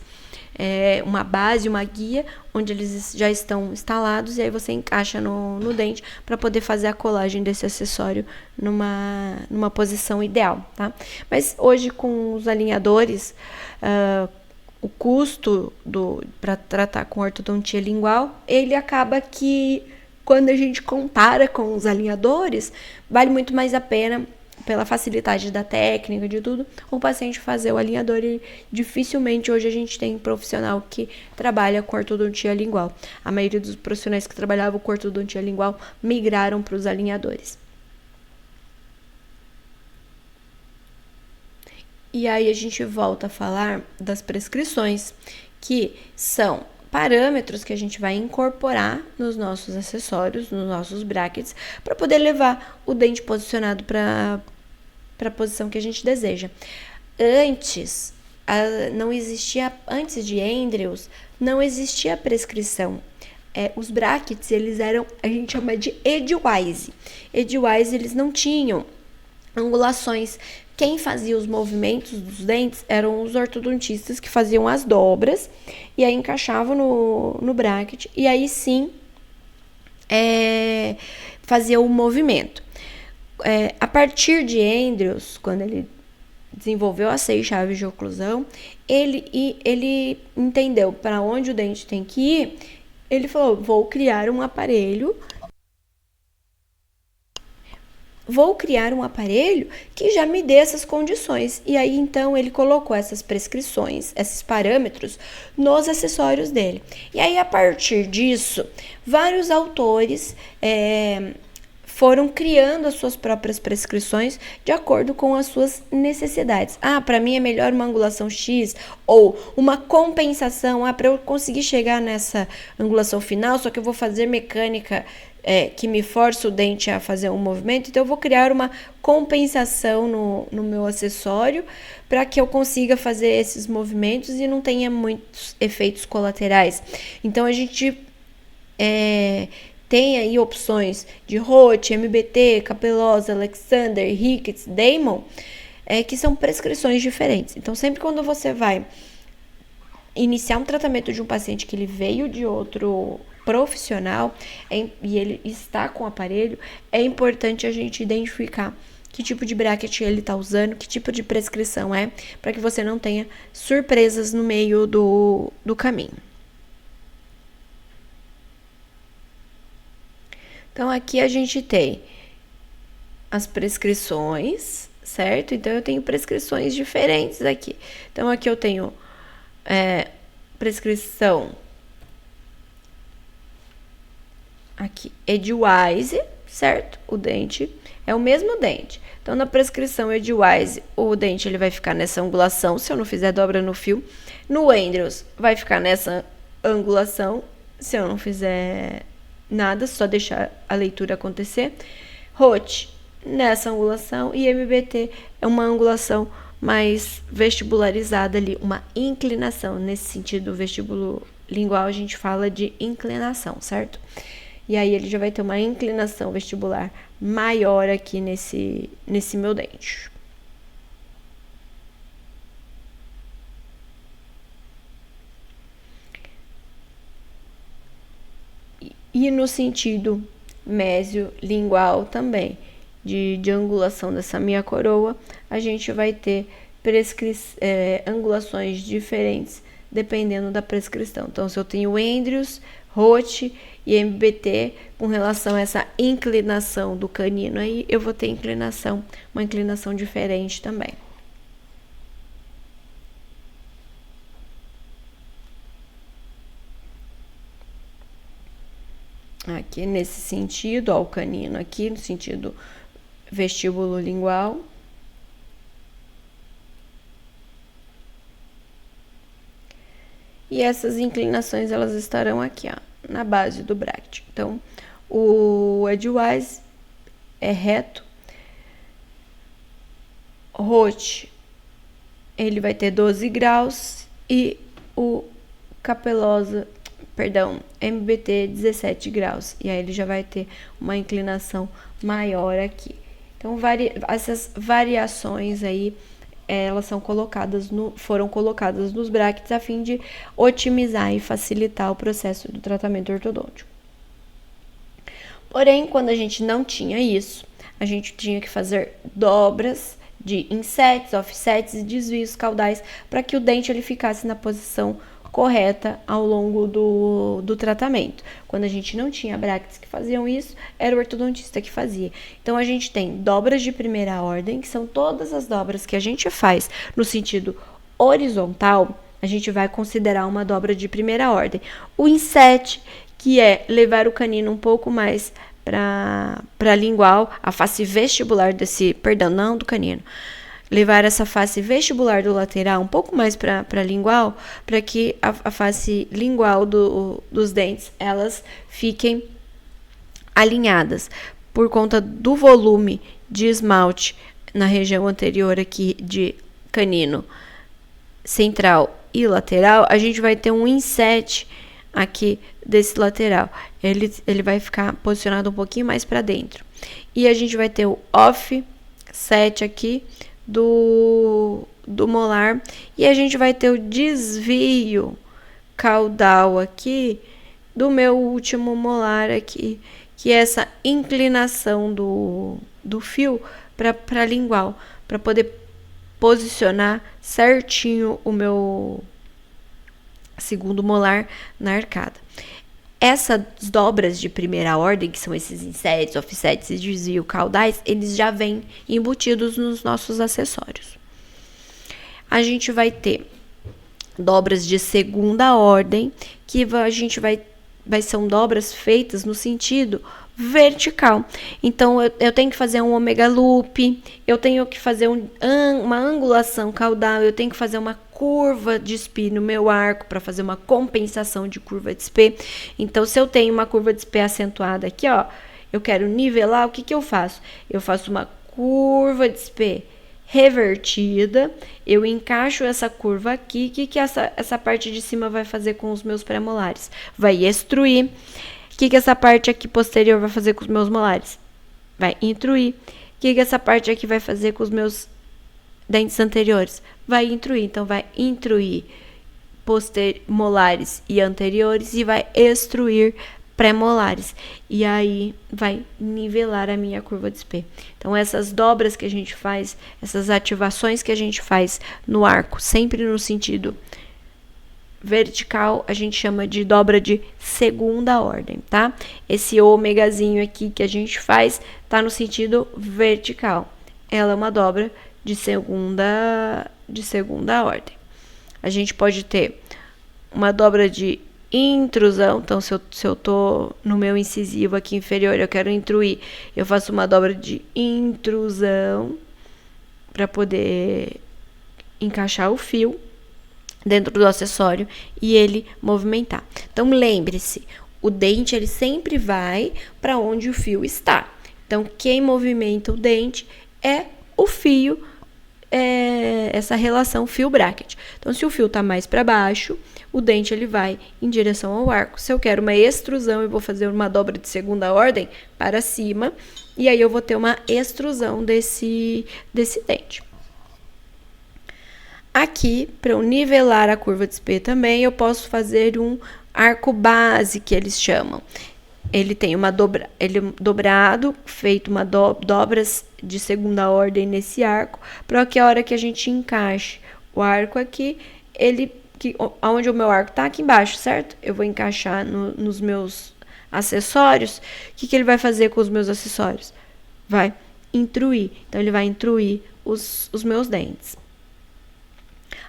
uma base, uma guia, onde eles já estão instalados e aí você encaixa no dente para poder fazer a colagem desse acessório numa posição ideal, tá? Mas hoje com os alinhadores, o custo para tratar com ortodontia lingual, ele acaba que quando a gente compara com os alinhadores, vale muito mais a pena pela facilidade da técnica, de tudo, o paciente fazer o alinhador e dificilmente hoje a gente tem um profissional que trabalha com ortodontia lingual. A maioria dos profissionais que trabalhavam com ortodontia lingual migraram para os alinhadores. E aí a gente volta a falar das prescrições, que são parâmetros que a gente vai incorporar nos nossos acessórios, nos nossos brackets, para poder levar o dente posicionado para a posição que a gente deseja. Antes de Andrews, não existia prescrição. Os brackets, eles eram, a gente chama de edgewise. Edgewise, eles não tinham angulações. Quem fazia os movimentos dos dentes eram os ortodontistas que faziam as dobras e aí encaixavam no bracket e aí sim fazia o movimento. A partir de Andrews, quando ele desenvolveu as 6 chaves de oclusão, ele entendeu para onde o dente tem que ir. Ele falou: vou criar um aparelho que já me dê essas condições. E aí, então, ele colocou essas prescrições, esses parâmetros, nos acessórios dele. E aí, a partir disso, vários autores foram criando as suas próprias prescrições de acordo com as suas necessidades. Para mim é melhor uma angulação X ou uma compensação. Para eu conseguir chegar nessa angulação final, só que eu vou fazer mecânica que me força o dente a fazer um movimento, então eu vou criar uma compensação no meu acessório para que eu consiga fazer esses movimentos e não tenha muitos efeitos colaterais. Então a gente tem aí opções de Roth, MBT, Capelosa, Alexander, Ricketts, Damon, que são prescrições diferentes. Então sempre quando você vai iniciar um tratamento de um paciente que ele veio de outro profissional e ele está com o aparelho, é importante a gente identificar que tipo de bracket ele está usando, que tipo de prescrição para que você não tenha surpresas no meio do caminho. Então, aqui a gente tem as prescrições, certo? Então, eu tenho prescrições diferentes aqui. Então, aqui eu tenho prescrição aqui, Edgewise, certo? O dente é o mesmo dente. Então, na prescrição Edgewise, o dente ele vai ficar nessa angulação, se eu não fizer dobra no fio. No Andrews, vai ficar nessa angulação, se eu não fizer nada, só deixar a leitura acontecer. Roth, nessa angulação. E MBT é uma angulação mais vestibularizada ali, uma inclinação. Nesse sentido, o vestíbulo lingual, a gente fala de inclinação, certo? E aí ele já vai ter uma inclinação vestibular maior aqui nesse meu dente. E no sentido mesio-lingual também, de angulação dessa minha coroa, a gente vai ter angulações diferentes dependendo da prescrição. Então, se eu tenho Andrews, Roth e MBT com relação a essa inclinação do canino, aí eu vou ter uma inclinação diferente também. Aqui nesse sentido, ó, o canino aqui no sentido vestíbulo lingual. E essas inclinações, elas estarão aqui, ó, na base do bracket. Então, o edgewise é reto. Rote, ele vai ter 12 graus. E o capelosa, MBT 17 graus. E aí ele já vai ter uma inclinação maior aqui. Então, essas variações aí, elas foram colocadas nos brackets a fim de otimizar e facilitar o processo do tratamento ortodôntico. Porém, quando a gente não tinha isso, a gente tinha que fazer dobras de insets, offsets e desvios caudais para que o dente ele ficasse na posição correta ao longo do tratamento. Quando a gente não tinha brackets que faziam isso, era o ortodontista que fazia. Então, a gente tem dobras de primeira ordem, que são todas as dobras que a gente faz no sentido horizontal, a gente vai considerar uma dobra de primeira ordem. O inset, que é levar o canino um pouco mais para lingual, a face vestibular não do canino, levar essa face vestibular do lateral um pouco mais para lingual, para que a face lingual dos dentes, elas fiquem alinhadas. Por conta do volume de esmalte na região anterior aqui de canino central e lateral, a gente vai ter um inset aqui desse lateral. Ele vai ficar posicionado um pouquinho mais para dentro. E a gente vai ter o offset aqui do molar. E a gente vai ter o desvio caudal aqui do meu último molar aqui, que é essa inclinação do fio para lingual, para poder posicionar certinho o meu segundo molar na arcada. Essas dobras de primeira ordem, que são esses insets, offsets e desvio caudais, eles já vêm embutidos nos nossos acessórios. A gente vai ter dobras de segunda ordem, que são dobras feitas no sentido vertical. Então, eu tenho que fazer um omega loop, eu tenho que fazer uma angulação caudal, eu tenho que fazer uma curva de SPI no meu arco para fazer uma compensação de curva de SPI. Então, se eu tenho uma curva de SPI acentuada aqui, ó, eu quero nivelar, o que eu faço? Eu faço uma curva de SPI revertida, eu encaixo essa curva aqui. O que essa parte de cima vai fazer com os meus pré-molares? Vai extruir. O que essa parte aqui posterior vai fazer com os meus molares? Vai intruir. O que essa parte aqui vai fazer com os meus dentes anteriores? Vai intruir. Então, vai intruir molares e anteriores e vai extruir pré-molares. E aí, vai nivelar a minha curva de SPI. Então, essas dobras que a gente faz, essas ativações que a gente faz no arco, sempre no sentido vertical, a gente chama de dobra de segunda ordem, tá? Esse ômegazinho aqui que a gente faz tá no sentido vertical. Ela é uma dobra de segunda ordem. A gente pode ter uma dobra de intrusão. Então, se eu tô no meu incisivo aqui inferior, eu quero intruir, eu faço uma dobra de intrusão para poder encaixar o fio dentro do acessório e ele movimentar. Então, lembre-se, o dente ele sempre vai para onde o fio está. Então, quem movimenta o dente é o fio, essa relação fio-bracket. Então, se o fio está mais para baixo, o dente ele vai em direção ao arco. Se eu quero uma extrusão, eu vou fazer uma dobra de segunda ordem para cima, e aí eu vou ter uma extrusão desse dente. Aqui, para eu nivelar a curva de SPI também, eu posso fazer um arco base, que eles chamam. Ele tem ele é dobrado, feito dobras de segunda ordem nesse arco, para que a hora que a gente encaixe o arco aqui, onde o meu arco tá aqui embaixo, certo? Eu vou encaixar nos meus acessórios. O que ele vai fazer com os meus acessórios? Vai intruir. Então, ele vai intruir os meus dentes.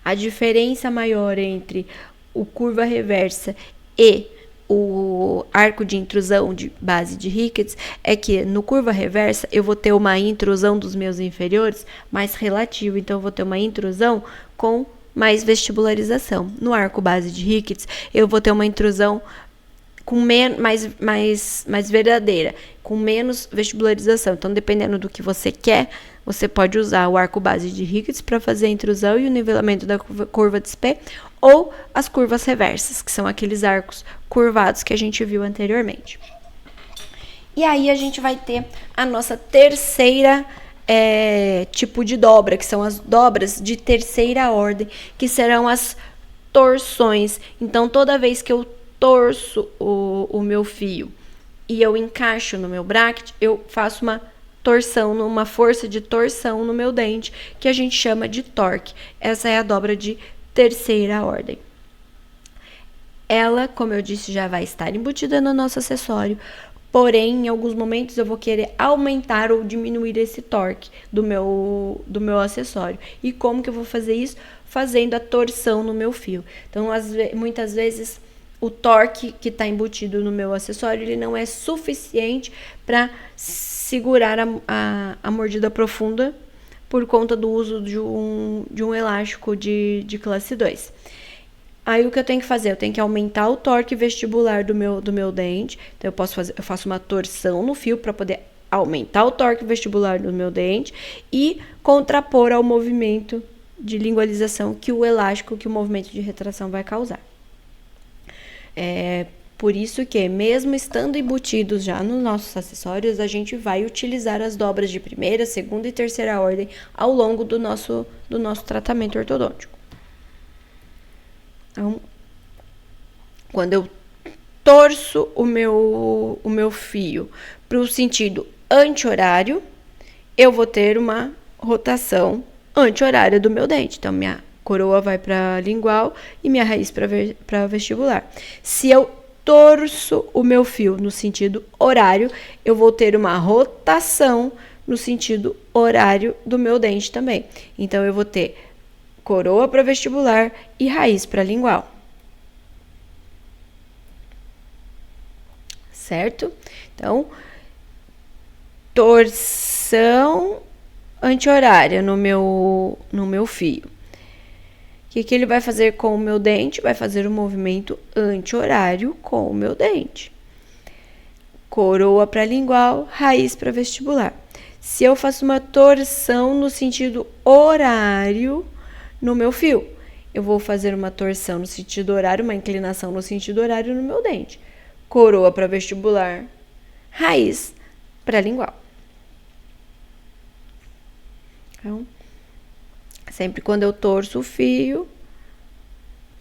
A diferença maior entre o curva reversa e o arco de intrusão de base de Ricketts é que no curva reversa eu vou ter uma intrusão dos meus inferiores mais relativa. Então, eu vou ter uma intrusão com mais vestibularização. No arco base de Ricketts, eu vou ter uma intrusão com mais verdadeira, com menos vestibularização. Então, dependendo do que você quer, você pode usar o arco base de Ricketts para fazer a intrusão e o nivelamento da curva de Spee, ou as curvas reversas, que são aqueles arcos curvados que a gente viu anteriormente. E aí a gente vai ter a nossa terceira tipo de dobra, que são as dobras de terceira ordem, que serão as torções. Então, toda vez que eu torço o meu fio e eu encaixo no meu bracket, eu faço uma torção, uma força de torção no meu dente, que a gente chama de torque. Essa é a dobra de terceira ordem. Ela, como eu disse, já vai estar embutida no nosso acessório, porém, em alguns momentos eu vou querer aumentar ou diminuir esse torque do meu acessório. E como que eu vou fazer isso? Fazendo a torção no meu fio. Então, muitas vezes, o torque que está embutido no meu acessório, ele não é suficiente para segurar a mordida profunda por conta do uso de um elástico de classe 2. Aí o que eu tenho que fazer? Eu tenho que aumentar o torque vestibular do meu dente. Então eu faço uma torção no fio para poder aumentar o torque vestibular do meu dente e contrapor ao movimento de lingualização que o elástico, que o movimento de retração vai causar. Por isso que, mesmo estando embutidos já nos nossos acessórios, a gente vai utilizar as dobras de primeira, segunda e terceira ordem ao longo do nosso tratamento ortodôntico. Então, quando eu torço o meu fio para o sentido anti-horário, eu vou ter uma rotação anti-horária do meu dente. Então, minha coroa vai para lingual e minha raiz para vestibular. Se eu torço o meu fio no sentido horário, eu vou ter uma rotação no sentido horário do meu dente também. Então, eu vou ter coroa para vestibular e raiz para lingual. Certo? Então, torção anti-horária no meu fio. O que ele vai fazer com o meu dente? Vai fazer um movimento anti-horário com o meu dente. Coroa para lingual, raiz para vestibular. Se eu faço uma torção no sentido horário no meu fio, eu vou fazer uma torção no sentido horário, uma inclinação no sentido horário no meu dente. Coroa para vestibular, raiz para lingual. Então, sempre quando eu torço o fio,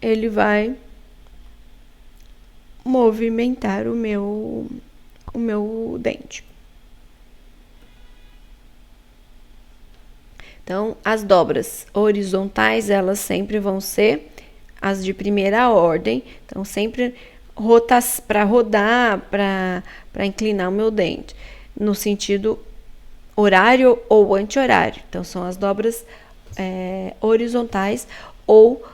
ele vai movimentar o meu dente. Então, as dobras horizontais, elas sempre vão ser as de primeira ordem. Então, sempre para rodar, para inclinar o meu dente, no sentido horário ou anti-horário. Então, são as dobras horizontais ou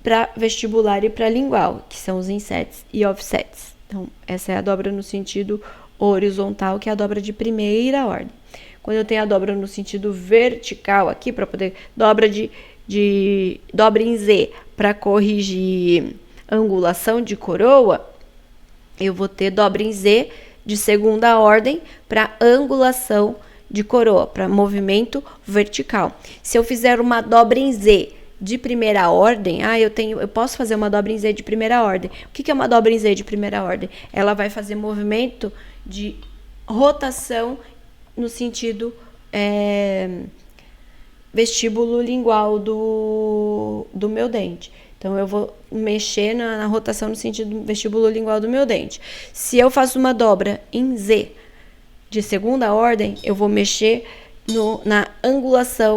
para vestibular e para lingual, que são os insets e offsets. Então, essa é a dobra no sentido horizontal, que é a dobra de primeira ordem. Quando eu tenho a dobra no sentido vertical aqui, para poder dobra dobra em Z para corrigir angulação de coroa, eu vou ter dobra em Z de segunda ordem para angulação de coroa, para movimento vertical. Se eu fizer uma dobra em Z de primeira ordem, eu posso fazer uma dobra em Z de primeira ordem. O que é uma dobra em Z de primeira ordem? Ela vai fazer movimento de rotação no sentido vestíbulo lingual do meu dente. Então, eu vou mexer na rotação no sentido vestíbulo lingual do meu dente. Se eu faço uma dobra em Z de segunda ordem, eu vou mexer na angulação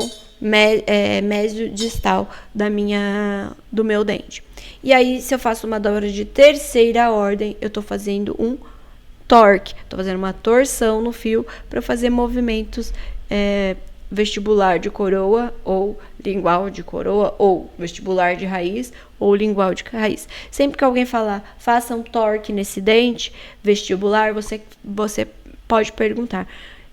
mesiodistal do meu dente. E aí, se eu faço uma dobra de terceira ordem, eu estou fazendo um torque. Estou fazendo uma torção no fio para fazer movimentos vestibular de coroa ou lingual de coroa, ou vestibular de raiz ou lingual de raiz. Sempre que alguém falar, faça um torque nesse dente vestibular, você pode perguntar,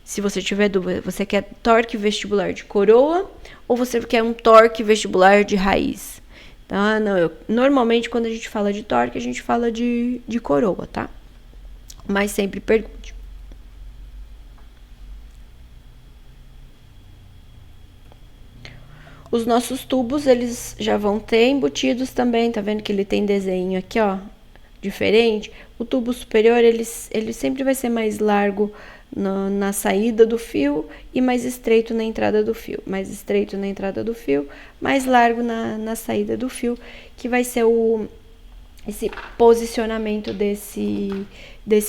Se você tiver dúvida, você quer torque vestibular de coroa ou você quer um torque vestibular de raiz? Então, não, normalmente quando a gente fala de torque, a gente fala de coroa, tá? Mas sempre pergunte. Os nossos tubos, eles já vão ter embutidos também, tá vendo que ele tem desenho aqui, ó, diferente? O tubo superior, ele sempre vai ser mais largo na saída do fio e mais estreito na entrada do fio. Mais estreito na entrada do fio, mais largo na saída do fio, que vai ser esse posicionamento desse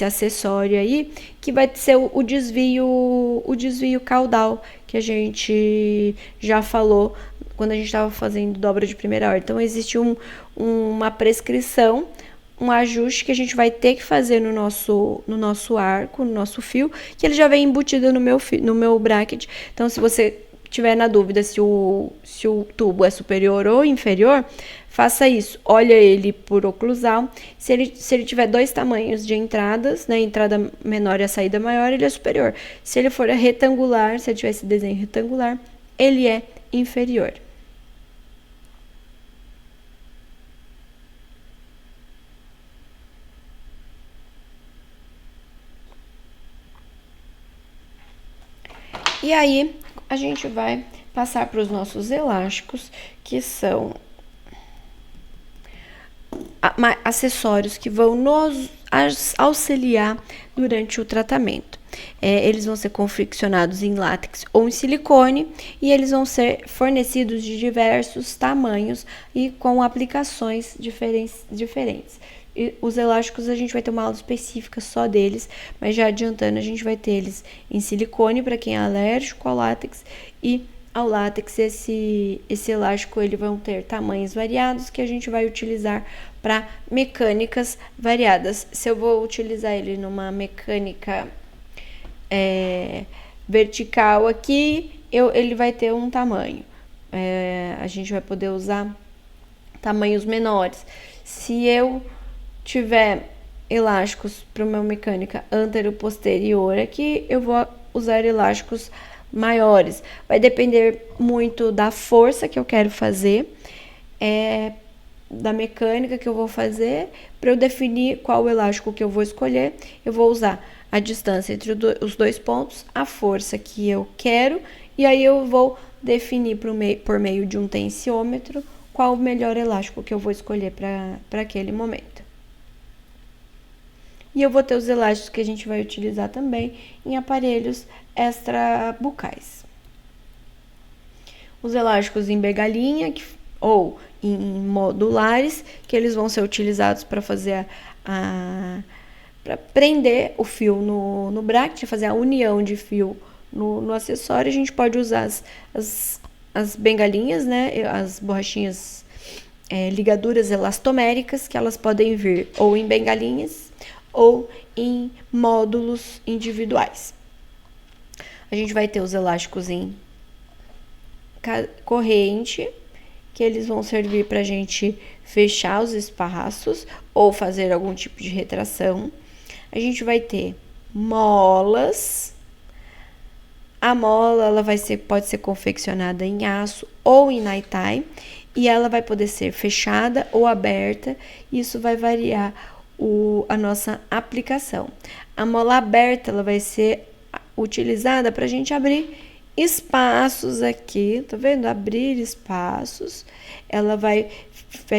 acessório aí, que vai ser o desvio caudal, que a gente já falou quando a gente estava fazendo dobra de primeira ordem. Então, existe uma prescrição, um ajuste que a gente vai ter que fazer no nosso arco, no nosso fio, que ele já vem embutido no meu bracket. Então, se você tiver na dúvida se o tubo é superior ou inferior, faça isso. Olha ele por oclusal. Se ele tiver dois tamanhos de entradas, né, a entrada menor e a saída maior, ele é superior. Se ele for retangular, se ele tiver esse desenho retangular, ele é inferior. E aí, a gente vai passar para os nossos elásticos, que são acessórios que vão nos auxiliar durante o tratamento. Eles vão ser confeccionados em látex ou em silicone e eles vão ser fornecidos de diversos tamanhos e com aplicações diferentes. E os elásticos a gente vai ter uma aula específica só deles, mas já adiantando, a gente vai ter eles em silicone para quem é alérgico ao látex, e ao látex esse elástico ele vão ter tamanhos variados que a gente vai utilizar para mecânicas variadas. Se eu vou utilizar ele numa mecânica vertical aqui, ele vai ter um tamanho. A gente vai poder usar tamanhos menores. Se eu tiver elásticos para uma mecânica antero-posterior aqui, eu vou usar elásticos maiores. Vai depender muito da força que eu quero fazer, da mecânica que eu vou fazer. Para eu definir qual elástico que eu vou escolher, eu vou usar a distância entre os dois pontos, a força que eu quero, e aí eu vou definir por meio de um tensiômetro qual o melhor elástico que eu vou escolher para aquele momento. E eu vou ter os elásticos que a gente vai utilizar também em aparelhos extrabucais. Os elásticos em bengalinha ou em modulares, que eles vão ser utilizados para fazer para prender o fio no bracket, fazer a união de fio no acessório. A gente pode usar as bengalinhas, né, as borrachinhas ligaduras elastoméricas, que elas podem vir ou em bengalinhas ou em módulos individuais. A gente vai ter os elásticos em corrente, que eles vão servir para a gente fechar os espaços ou fazer algum tipo de retração. A gente vai ter molas. A mola ela pode ser confeccionada em aço ou em naitai, e ela vai poder ser fechada ou aberta. Isso vai variar a nossa aplicação. A mola aberta ela vai ser utilizada para a gente abrir espaços aqui, tá vendo? Abrir espaços. Ela vai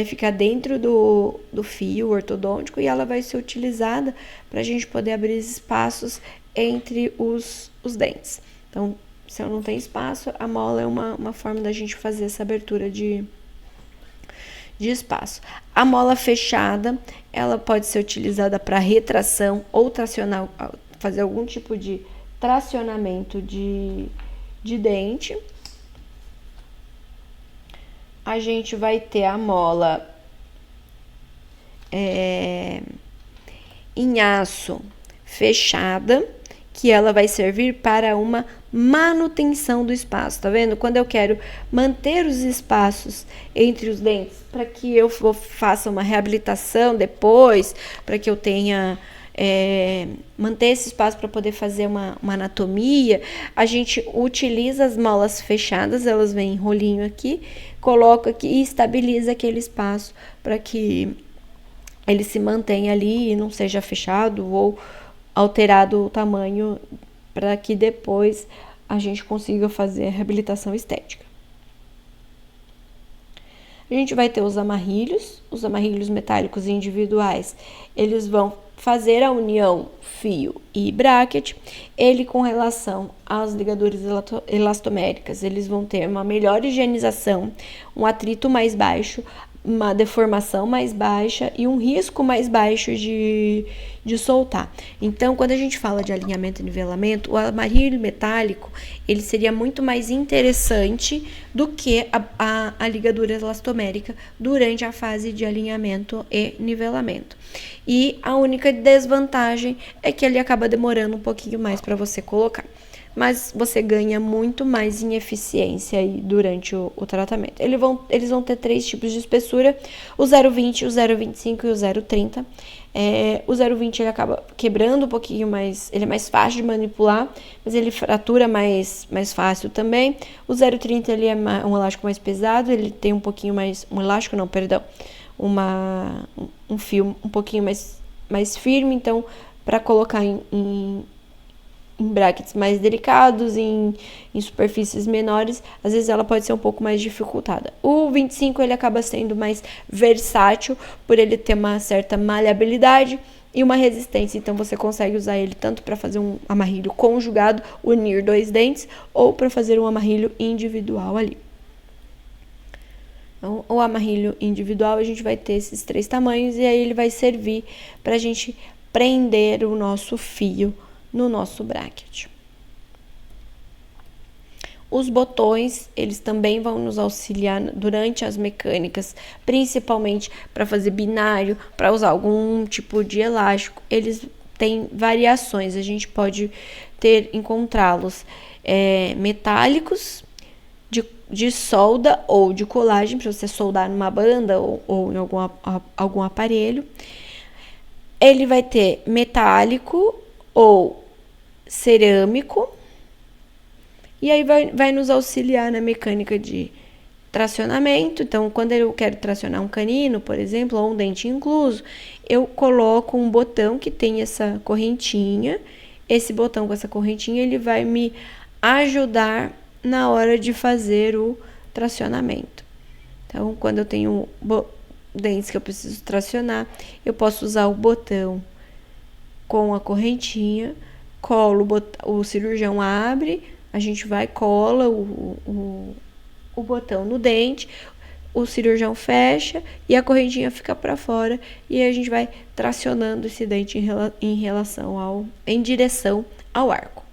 ficar dentro do fio ortodôntico e ela vai ser utilizada para a gente poder abrir espaços entre os dentes. Então, se eu não tenho espaço, a mola é uma forma da gente fazer essa abertura de espaço. A mola fechada, ela pode ser utilizada para retração ou tracionar, fazer algum tipo de tracionamento de dente. A gente vai ter a mola em aço fechada, que ela vai servir para uma manutenção do espaço, tá vendo? Quando eu quero manter os espaços entre os dentes, para que eu faça uma reabilitação depois, para que eu tenha manter esse espaço para poder fazer uma anatomia, a gente utiliza as molas fechadas, elas vêm em rolinho aqui, coloca aqui e estabiliza aquele espaço para que ele se mantenha ali e não seja fechado ou alterado o tamanho, para que depois a gente consiga fazer a reabilitação estética. A gente vai ter os amarrilhos metálicos individuais, eles vão fazer a união fio e bracket. Ele, com relação às ligaduras elastoméricas, eles vão ter uma melhor higienização, um atrito mais baixo, uma deformação mais baixa e um risco mais baixo de soltar. Então, quando a gente fala de alinhamento e nivelamento, o amarrilho metálico, ele seria muito mais interessante do que a ligadura elastomérica durante a fase de alinhamento e nivelamento. E a única desvantagem é que ele acaba demorando um pouquinho mais para você colocar. Mas você ganha muito mais em eficiência aí durante o tratamento. Eles vão ter 3 tipos de espessura, o 0,20, o 0,25 e o 0,30. O 0,20 ele acaba quebrando um pouquinho mais, ele é mais fácil de manipular, mas ele fratura mais fácil também. O 0,30 ele é um elástico mais pesado, ele tem um pouquinho mais, um fio um pouquinho mais firme, então para colocar em brackets mais delicados, em superfícies menores, às vezes ela pode ser um pouco mais dificultada. O 25 ele acaba sendo mais versátil, por ele ter uma certa maleabilidade e uma resistência, então você consegue usar ele tanto para fazer um amarrilho conjugado, unir 2 dentes, ou para fazer um amarrilho individual ali. Então, o amarrilho individual, a gente vai ter esses 3 tamanhos, e aí ele vai servir para a gente prender o nosso fio no nosso bracket. Os botões, eles também vão nos auxiliar durante as mecânicas, principalmente para fazer binário, para usar algum tipo de elástico. Eles têm variações, a gente pode encontrá-los metálicos, de solda ou de colagem, para você soldar numa banda ou em algum aparelho. Ele vai ter metálico ou cerâmico, e aí vai nos auxiliar na mecânica de tracionamento. Então, quando eu quero tracionar um canino, por exemplo, ou um dente incluso, eu coloco um botão que tem essa correntinha. Esse botão com essa correntinha, ele vai me ajudar na hora de fazer o tracionamento. Então, quando eu tenho dentes que eu preciso tracionar, eu posso usar o botão com a correntinha, colo, o cirurgião abre, a gente cola o botão no dente, o cirurgião fecha e a correntinha fica para fora, e a gente vai tracionando esse dente em direção ao arco.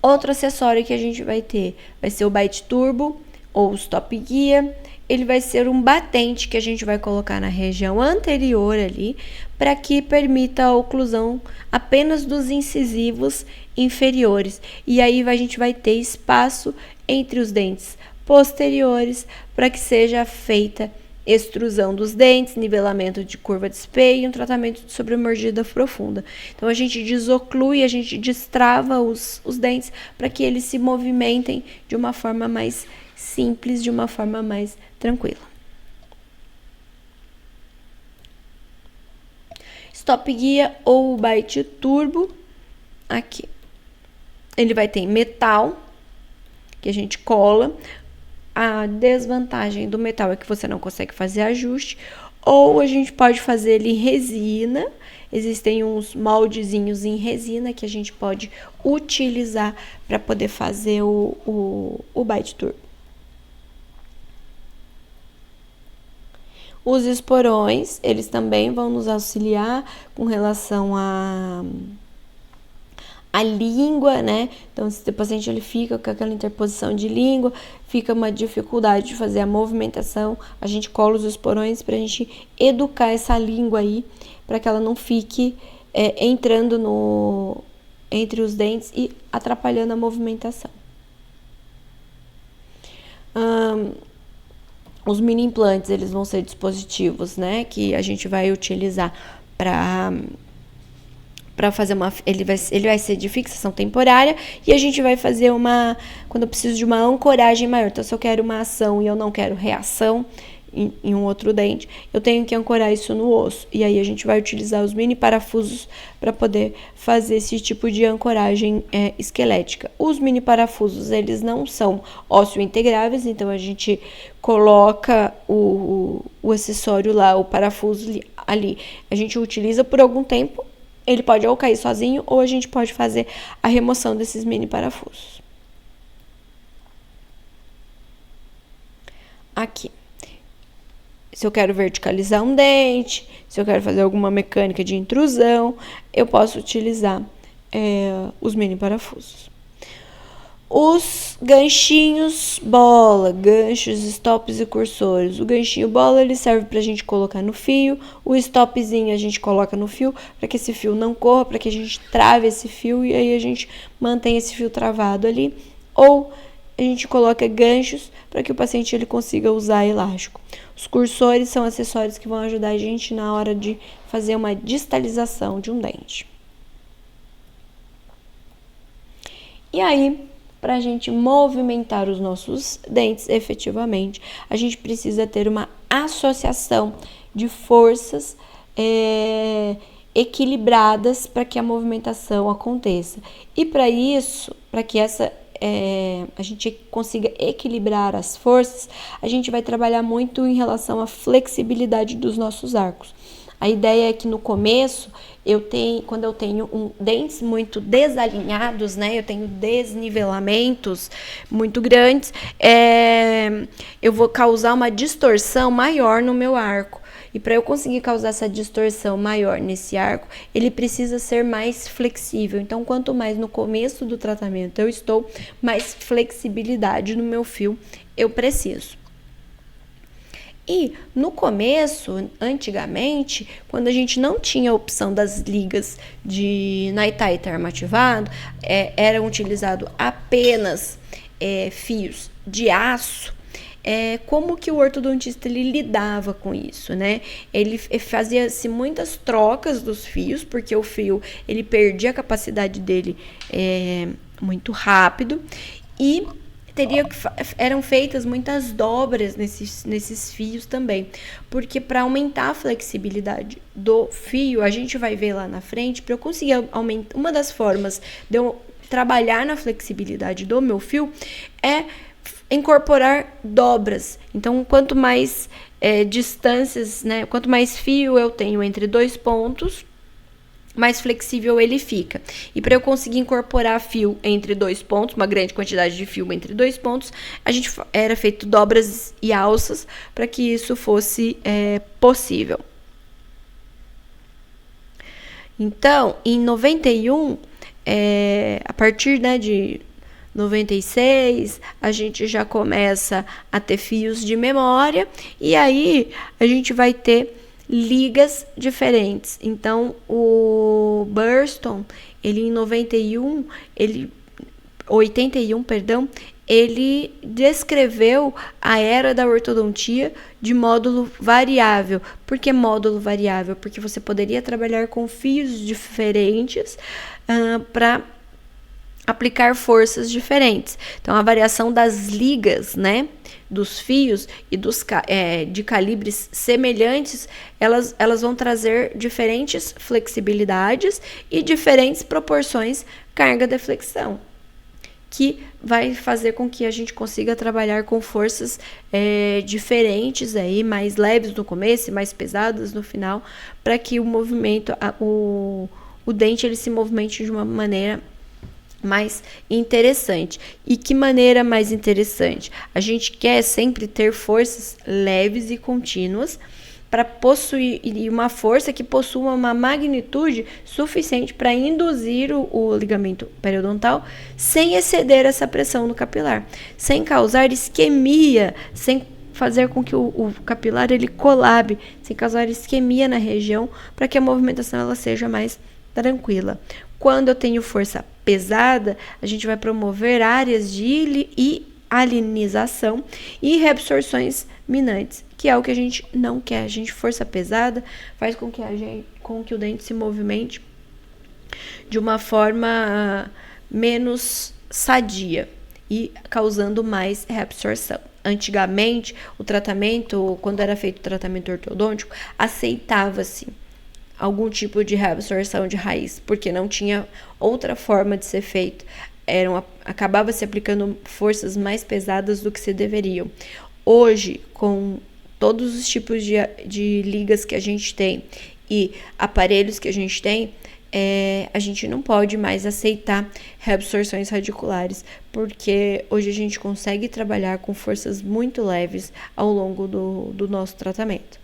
Outro acessório que a gente vai ter vai ser o Bite Turbo ou o Stop Guia. Ele vai ser um batente que a gente vai colocar na região anterior ali, para que permita a oclusão apenas dos incisivos inferiores. E aí a gente vai ter espaço entre os dentes posteriores para que seja feita extrusão dos dentes, nivelamento de curva de espelho e um tratamento de sobremordida profunda. Então a gente desoclui, a gente destrava os dentes para que eles se movimentem de uma forma mais simples, de uma forma mais tranquila. Stop Guia ou Bite Turbo, aqui. Ele vai ter metal, que a gente cola. A desvantagem do metal é que você não consegue fazer ajuste, ou a gente pode fazer ele em resina. Existem uns moldezinhos em resina que a gente pode utilizar para poder fazer o Bite Turbo. Os esporões, eles também vão nos auxiliar com relação a língua, né? Então, se o paciente ele fica com aquela interposição de língua, fica uma dificuldade de fazer a movimentação, a gente cola os esporões para a gente educar essa língua aí, para que ela não fique entrando entre os dentes e atrapalhando a movimentação. Os mini implantes, eles vão ser dispositivos, né, que a gente vai utilizar para fazer ele vai ser de fixação temporária, e a gente vai fazer quando eu preciso de uma ancoragem maior. Então, se eu quero uma ação e eu não quero reação em um outro dente, eu tenho que ancorar isso no osso. E aí a gente vai utilizar os mini parafusos para poder fazer esse tipo de ancoragem esquelética. Os mini parafusos, eles não são ósseo integráveis, então a gente coloca o acessório lá, o parafuso ali. A gente utiliza por algum tempo, ele pode ou cair sozinho, ou a gente pode fazer a remoção desses mini parafusos. Aqui. Se eu quero verticalizar um dente, se eu quero fazer alguma mecânica de intrusão, eu posso utilizar os mini parafusos. Os ganchinhos bola, ganchos, stops e cursores. O ganchinho bola, ele serve pra gente colocar no fio. O stopzinho a gente coloca no fio para que esse fio não corra, para que a gente trave esse fio e aí a gente mantém esse fio travado ali. Ou a gente coloca ganchos para que o paciente ele consiga usar elástico. Os cursores são acessórios que vão ajudar a gente na hora de fazer uma distalização de um dente. E aí, para a gente movimentar os nossos dentes efetivamente, a gente precisa ter uma associação de forças equilibradas para que a movimentação aconteça. E para isso, para que a gente consiga equilibrar as forças, a gente vai trabalhar muito em relação à flexibilidade dos nossos arcos. A ideia é que no começo, quando eu tenho dentes muito desalinhados, né? Eu tenho desnivelamentos muito grandes, eu vou causar uma distorção maior no meu arco. E para eu conseguir causar essa distorção maior nesse arco, ele precisa ser mais flexível. Então, quanto mais no começo do tratamento eu estou, mais flexibilidade no meu fio eu preciso. E no começo, antigamente, quando a gente não tinha a opção das ligas de Naitá e termoativado, eram utilizados apenas fios de aço. Como que o ortodontista ele lidava com isso, né? Ele fazia-se muitas trocas dos fios, porque o fio ele perdia a capacidade dele muito rápido, e eram feitas muitas dobras nesses fios também, porque para aumentar a flexibilidade do fio, a gente vai ver lá na frente, para eu conseguir aumentar, uma das formas de eu trabalhar na flexibilidade do meu fio é incorporar dobras. Então, quanto mais distâncias, né, quanto mais fio eu tenho entre dois pontos, mais flexível ele fica. E para eu conseguir incorporar fio entre dois pontos, uma grande quantidade de fio entre dois pontos, era feito dobras e alças para que isso fosse possível. Então, em 91, a partir de 96, a gente já começa a ter fios de memória, e aí a gente vai ter ligas diferentes. Então, o Burston, ele em 81, ele descreveu a era da ortodontia de módulo variável. Por que módulo variável? Porque você poderia trabalhar com fios diferentes para aplicar forças diferentes. Então, a variação das ligas, né, dos fios e de calibres semelhantes, elas vão trazer diferentes flexibilidades e diferentes proporções carga-deflexão, que vai fazer com que a gente consiga trabalhar com forças diferentes, mais leves no começo e mais pesadas no final, para que o movimento, o dente ele se movimente de uma maneira mais interessante. E que maneira mais interessante? A gente quer sempre ter forças leves e contínuas para possuir uma força que possua uma magnitude suficiente para induzir o ligamento periodontal sem exceder essa pressão no capilar, sem causar isquemia, sem fazer com que o capilar ele colabe, sem causar isquemia na região, para que a movimentação ela seja mais tranquila. Quando eu tenho força pesada, a gente vai promover áreas de hialinização e reabsorções minantes, que é o que a gente não quer. A gente, força pesada faz com com que o dente se movimente de uma forma menos sadia e causando mais reabsorção. Antigamente, o tratamento, quando era feito o tratamento ortodôntico, aceitava-se algum tipo de reabsorção de raiz, porque não tinha outra forma de ser feito. Acabava se aplicando forças mais pesadas do que se deveriam. Hoje, com todos os tipos de ligas que a gente tem e aparelhos que a gente tem, a gente não pode mais aceitar reabsorções radiculares, porque hoje a gente consegue trabalhar com forças muito leves ao longo do nosso tratamento.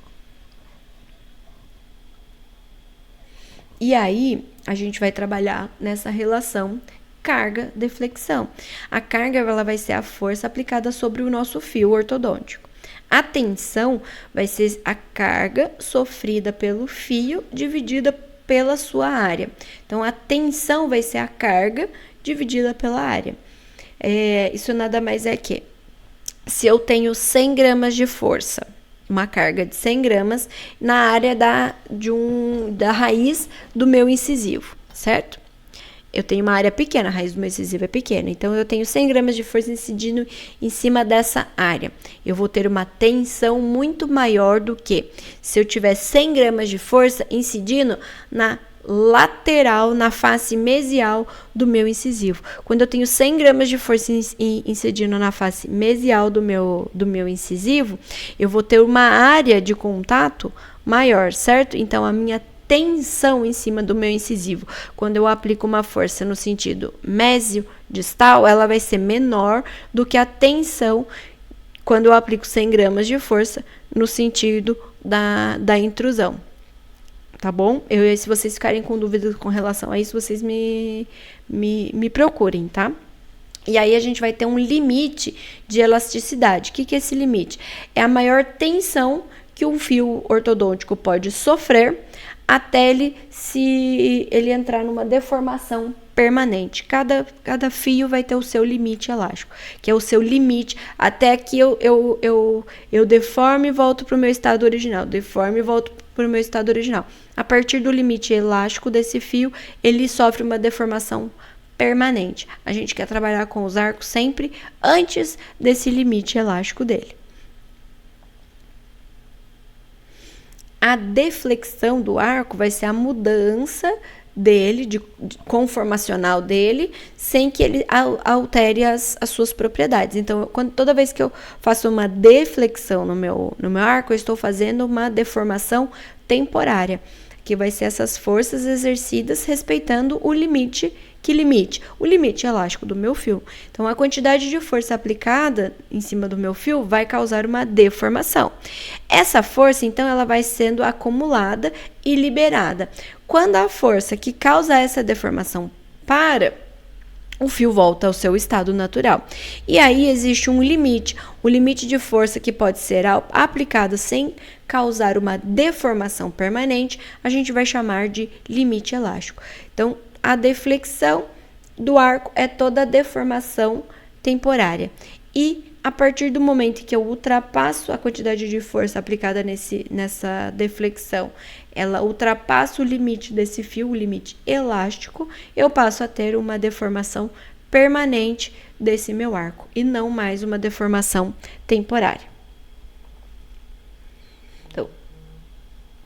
E aí, a gente vai trabalhar nessa relação carga-deflexão. A carga ela vai ser a força aplicada sobre o nosso fio ortodôntico. A tensão vai ser a carga sofrida pelo fio dividida pela sua área. Então, a tensão vai ser a carga dividida pela área. Isso nada mais é que, se eu tenho 100 gramas de força, uma carga de 100 gramas na área da raiz do meu incisivo, certo? Eu tenho uma área pequena, a raiz do meu incisivo é pequena, então eu tenho 100 gramas de força incidindo em cima dessa área. Eu vou ter uma tensão muito maior do que se eu tiver 100 gramas de força incidindo na lateral, na face mesial do meu incisivo. Quando eu tenho 100 gramas de força incidindo na face mesial do meu incisivo, eu vou ter uma área de contato maior, certo? Então, a minha tensão em cima do meu incisivo, quando eu aplico uma força no sentido mésio-distal, ela vai ser menor do que a tensão quando eu aplico 100 gramas de força no sentido da intrusão. Tá bom? Se vocês ficarem com dúvidas com relação a isso, vocês me procurem, tá? E aí a gente vai ter um limite de elasticidade. O que é esse limite? É a maior tensão que um fio ortodôntico pode sofrer até ele entrar numa deformação permanente. Cada fio vai ter o seu limite elástico, que é o seu limite até que eu deforme e volto para o meu estado original, deforme e volto para o meu estado original. A partir do limite elástico desse fio, ele sofre uma deformação permanente. A gente quer trabalhar com os arcos sempre antes desse limite elástico dele. A deflexão do arco vai ser a mudança dele, conformacional dele, sem que ele altere as suas propriedades. Então, toda vez que eu faço uma deflexão no meu arco, eu estou fazendo uma deformação temporária, que vai ser essas forças exercidas respeitando o limite. Que limite? O limite elástico do meu fio. Então, a quantidade de força aplicada em cima do meu fio vai causar uma deformação. Essa força, então, ela vai sendo acumulada e liberada. Quando a força que causa essa deformação para, o fio volta ao seu estado natural. E aí existe um limite de força que pode ser aplicado sem causar uma deformação permanente, a gente vai chamar de limite elástico. Então, a deflexão do arco é toda a deformação temporária. E a partir do momento que eu ultrapasso a quantidade de força aplicada nessa deflexão, ela ultrapassa o limite desse fio, o limite elástico, eu passo a ter uma deformação permanente desse meu arco e não mais uma deformação temporária.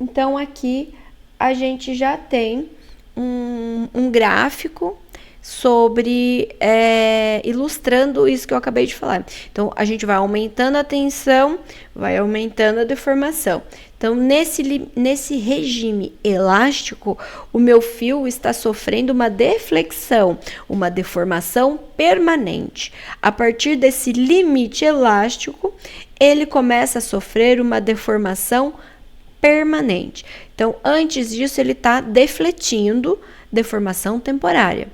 Então aqui a gente já tem um gráfico sobre ilustrando isso que eu acabei de falar. Então, a gente vai aumentando a tensão, vai aumentando a deformação. Então, nesse regime elástico, o meu fio está sofrendo uma deflexão, uma deformação permanente. A partir desse limite elástico, ele começa a sofrer uma deformação permanente. Então, antes disso, ele está defletindo, deformação temporária.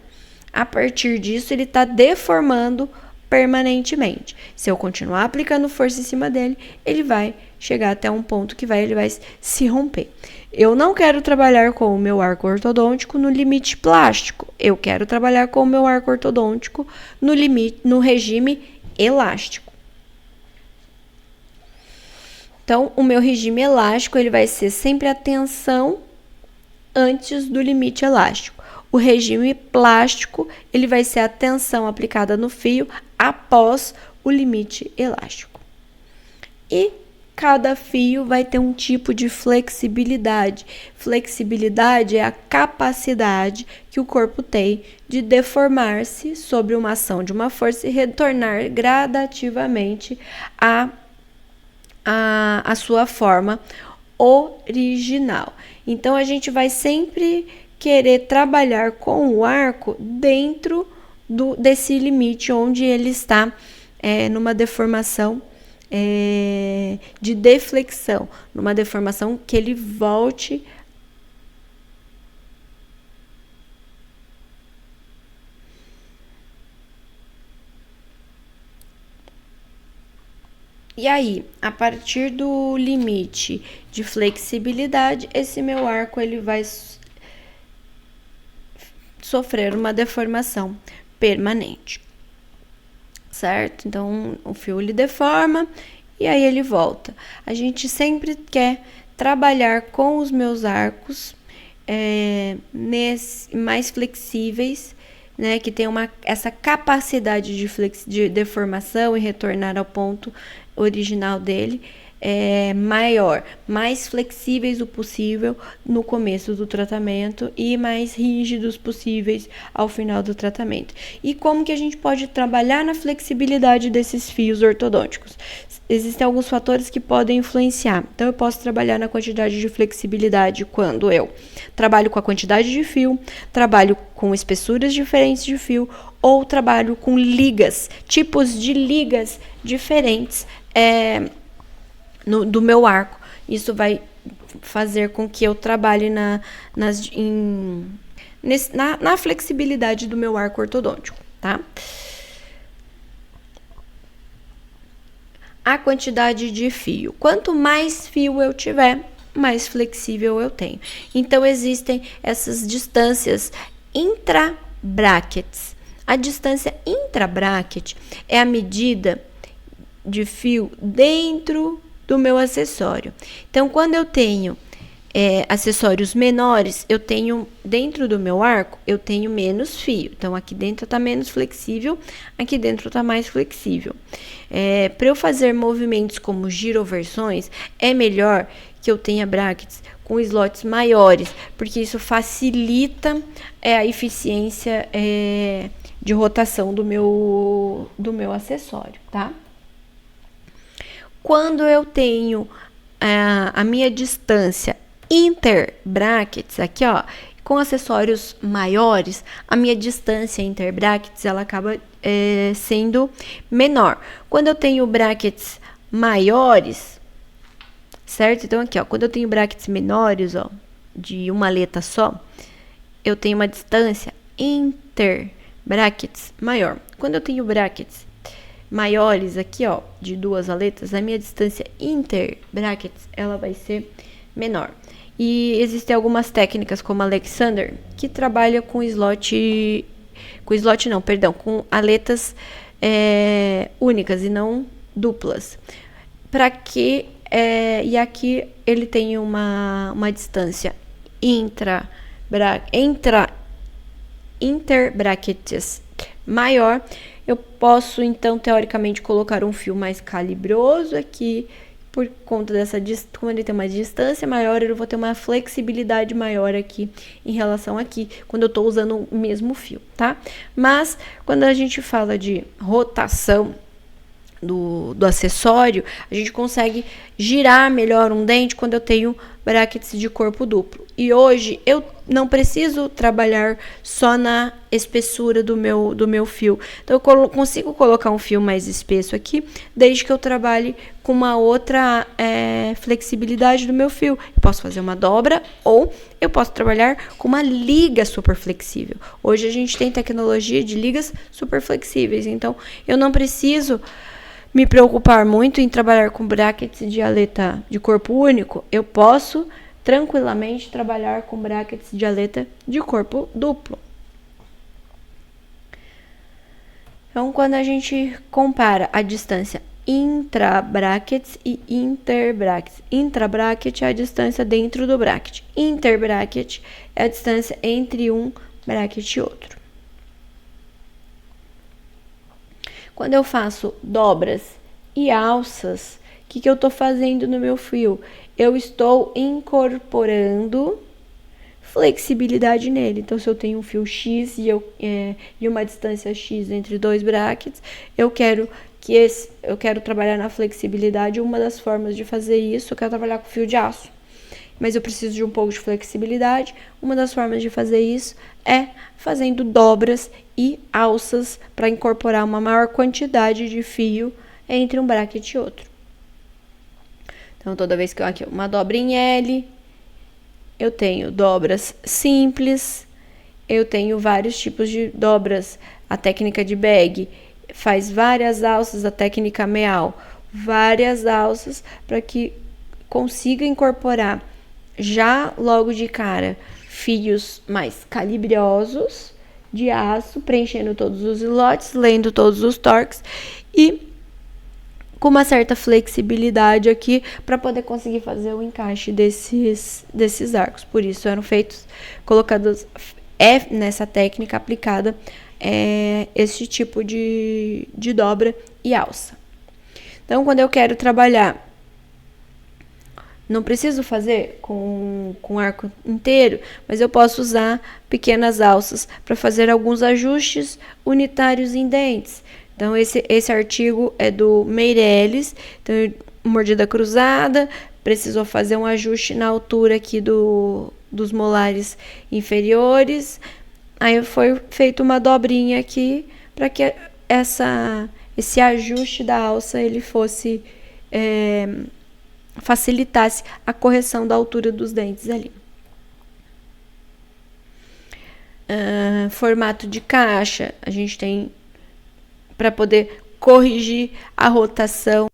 A partir disso, ele está deformando permanentemente. Se eu continuar aplicando força em cima dele, ele vai chegar até um ponto que ele vai se romper. Eu não quero trabalhar com o meu arco ortodôntico no limite plástico. Eu quero trabalhar com o meu arco ortodôntico no regime elástico. Então, o meu regime elástico, ele vai ser sempre a tensão antes do limite elástico. O regime plástico, ele vai ser a tensão aplicada no fio após o limite elástico. E cada fio vai ter um tipo de flexibilidade. Flexibilidade é a capacidade que o corpo tem de deformar-se sobre uma ação de uma força e retornar gradativamente à sua forma original. Então, a gente vai sempre querer trabalhar com o arco dentro desse limite onde ele está numa deformação de deflexão, numa deformação que ele volte e aí, a partir do limite de flexibilidade, esse meu arco ele vai sofrer uma deformação permanente, certo? Então, o fio ele deforma e aí ele volta. A gente sempre quer trabalhar com os meus arcos mais flexíveis, né, que tem essa capacidade de deformação e retornar ao ponto original dele, maior, mais flexíveis o possível no começo do tratamento e mais rígidos possíveis ao final do tratamento. E como que a gente pode trabalhar na flexibilidade desses fios ortodônticos? Existem alguns fatores que podem influenciar. Então, eu posso trabalhar na quantidade de flexibilidade quando eu trabalho com a quantidade de fio, trabalho com espessuras diferentes de fio ou trabalho com ligas, tipos de ligas diferentes do meu arco. Isso vai fazer com que eu trabalhe na flexibilidade do meu arco ortodôntico, tá? A quantidade de fio. Quanto mais fio eu tiver, mais flexível eu tenho. Então, existem essas distâncias intra-brackets. A distância intra-bracket é a medida de fio dentro do meu acessório. Então, quando eu tenho acessórios menores, eu tenho dentro do meu arco, eu tenho menos fio. Então, aqui dentro está menos flexível, aqui dentro está mais flexível. Para eu fazer movimentos como giroversões, é melhor que eu tenha brackets com slots maiores, porque isso facilita a eficiência de rotação do meu acessório, tá? Quando eu tenho a minha distância interbrackets, aqui ó, com acessórios maiores, a minha distância interbrackets, ela acaba sendo menor. Quando eu tenho brackets maiores, certo? Então, aqui ó, quando eu tenho brackets menores, ó, de uma aleta só, eu tenho uma distância interbrackets maior. Quando eu tenho brackets maiores aqui, ó, de duas aletas, a minha distância interbrackets, ela vai ser menor. E existem algumas técnicas como Alexander, que trabalha com com aletas únicas e não duplas. Para que e aqui ele tem uma distância interbrackets maior. Eu posso, então, teoricamente, colocar um fio mais calibroso aqui, por conta dessa distância. Como ele tem uma distância maior, eu vou ter uma flexibilidade maior aqui em relação aqui, quando eu estou usando o mesmo fio, tá? Mas, quando a gente fala de rotação do acessório, a gente consegue girar melhor um dente quando eu tenho brackets de corpo duplo. E hoje eu não preciso trabalhar só na espessura do meu fio. Então, eu consigo colocar um fio mais espesso aqui, desde que eu trabalhe com uma outra flexibilidade do meu fio. Eu posso fazer uma dobra ou eu posso trabalhar com uma liga super flexível. Hoje a gente tem tecnologia de ligas super flexíveis, então eu não preciso me preocupar muito em trabalhar com brackets de aleta de corpo único. Eu posso tranquilamente trabalhar com brackets de aleta de corpo duplo. Então, quando a gente compara a distância intrabrackets e interbrackets. Intrabracket é a distância dentro do bracket. Interbracket é a distância entre um bracket e outro. Quando eu faço dobras e alças, o que eu estou fazendo no meu fio? Eu estou incorporando flexibilidade nele. Então, se eu tenho um fio X e uma distância X entre dois brackets, eu quero trabalhar na flexibilidade. Uma das formas de fazer isso, eu quero trabalhar com fio de aço, mas eu preciso de um pouco de flexibilidade. Uma das formas de fazer isso é fazendo dobras e alças para incorporar uma maior quantidade de fio entre um bracket e outro. Então, toda vez que eu aqui uma dobra em L, eu tenho dobras simples, eu tenho vários tipos de dobras. A técnica de bag faz várias alças, a técnica meal, várias alças, para que consiga incorporar já logo de cara fios mais calibrosos de aço, preenchendo todos os slots, lendo todos os torques e com uma certa flexibilidade aqui para poder conseguir fazer o encaixe desses arcos. Por isso eram colocados nessa técnica aplicada esse tipo de dobra e alça. Então, quando eu quero trabalhar, não preciso fazer com arco inteiro, mas eu posso usar pequenas alças para fazer alguns ajustes unitários em dentes. Então, esse artigo é do Meirelles, então, mordida cruzada, precisou fazer um ajuste na altura aqui dos molares inferiores, aí foi feita uma dobrinha aqui, para que esse ajuste da alça, ele fosse, facilitasse a correção da altura dos dentes ali. Formato de caixa, a gente tem para poder corrigir a rotação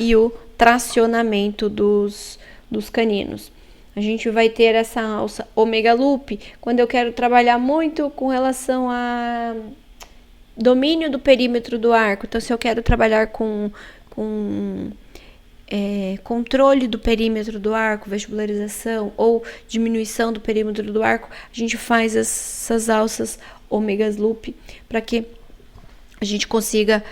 e o tracionamento dos caninos. A gente vai ter essa alça Omega Loop quando eu quero trabalhar muito com relação a domínio do perímetro do arco. Então, se eu quero trabalhar com controle do perímetro do arco, vestibularização ou diminuição do perímetro do arco, a gente faz essas alças Omega Loop para que a gente consiga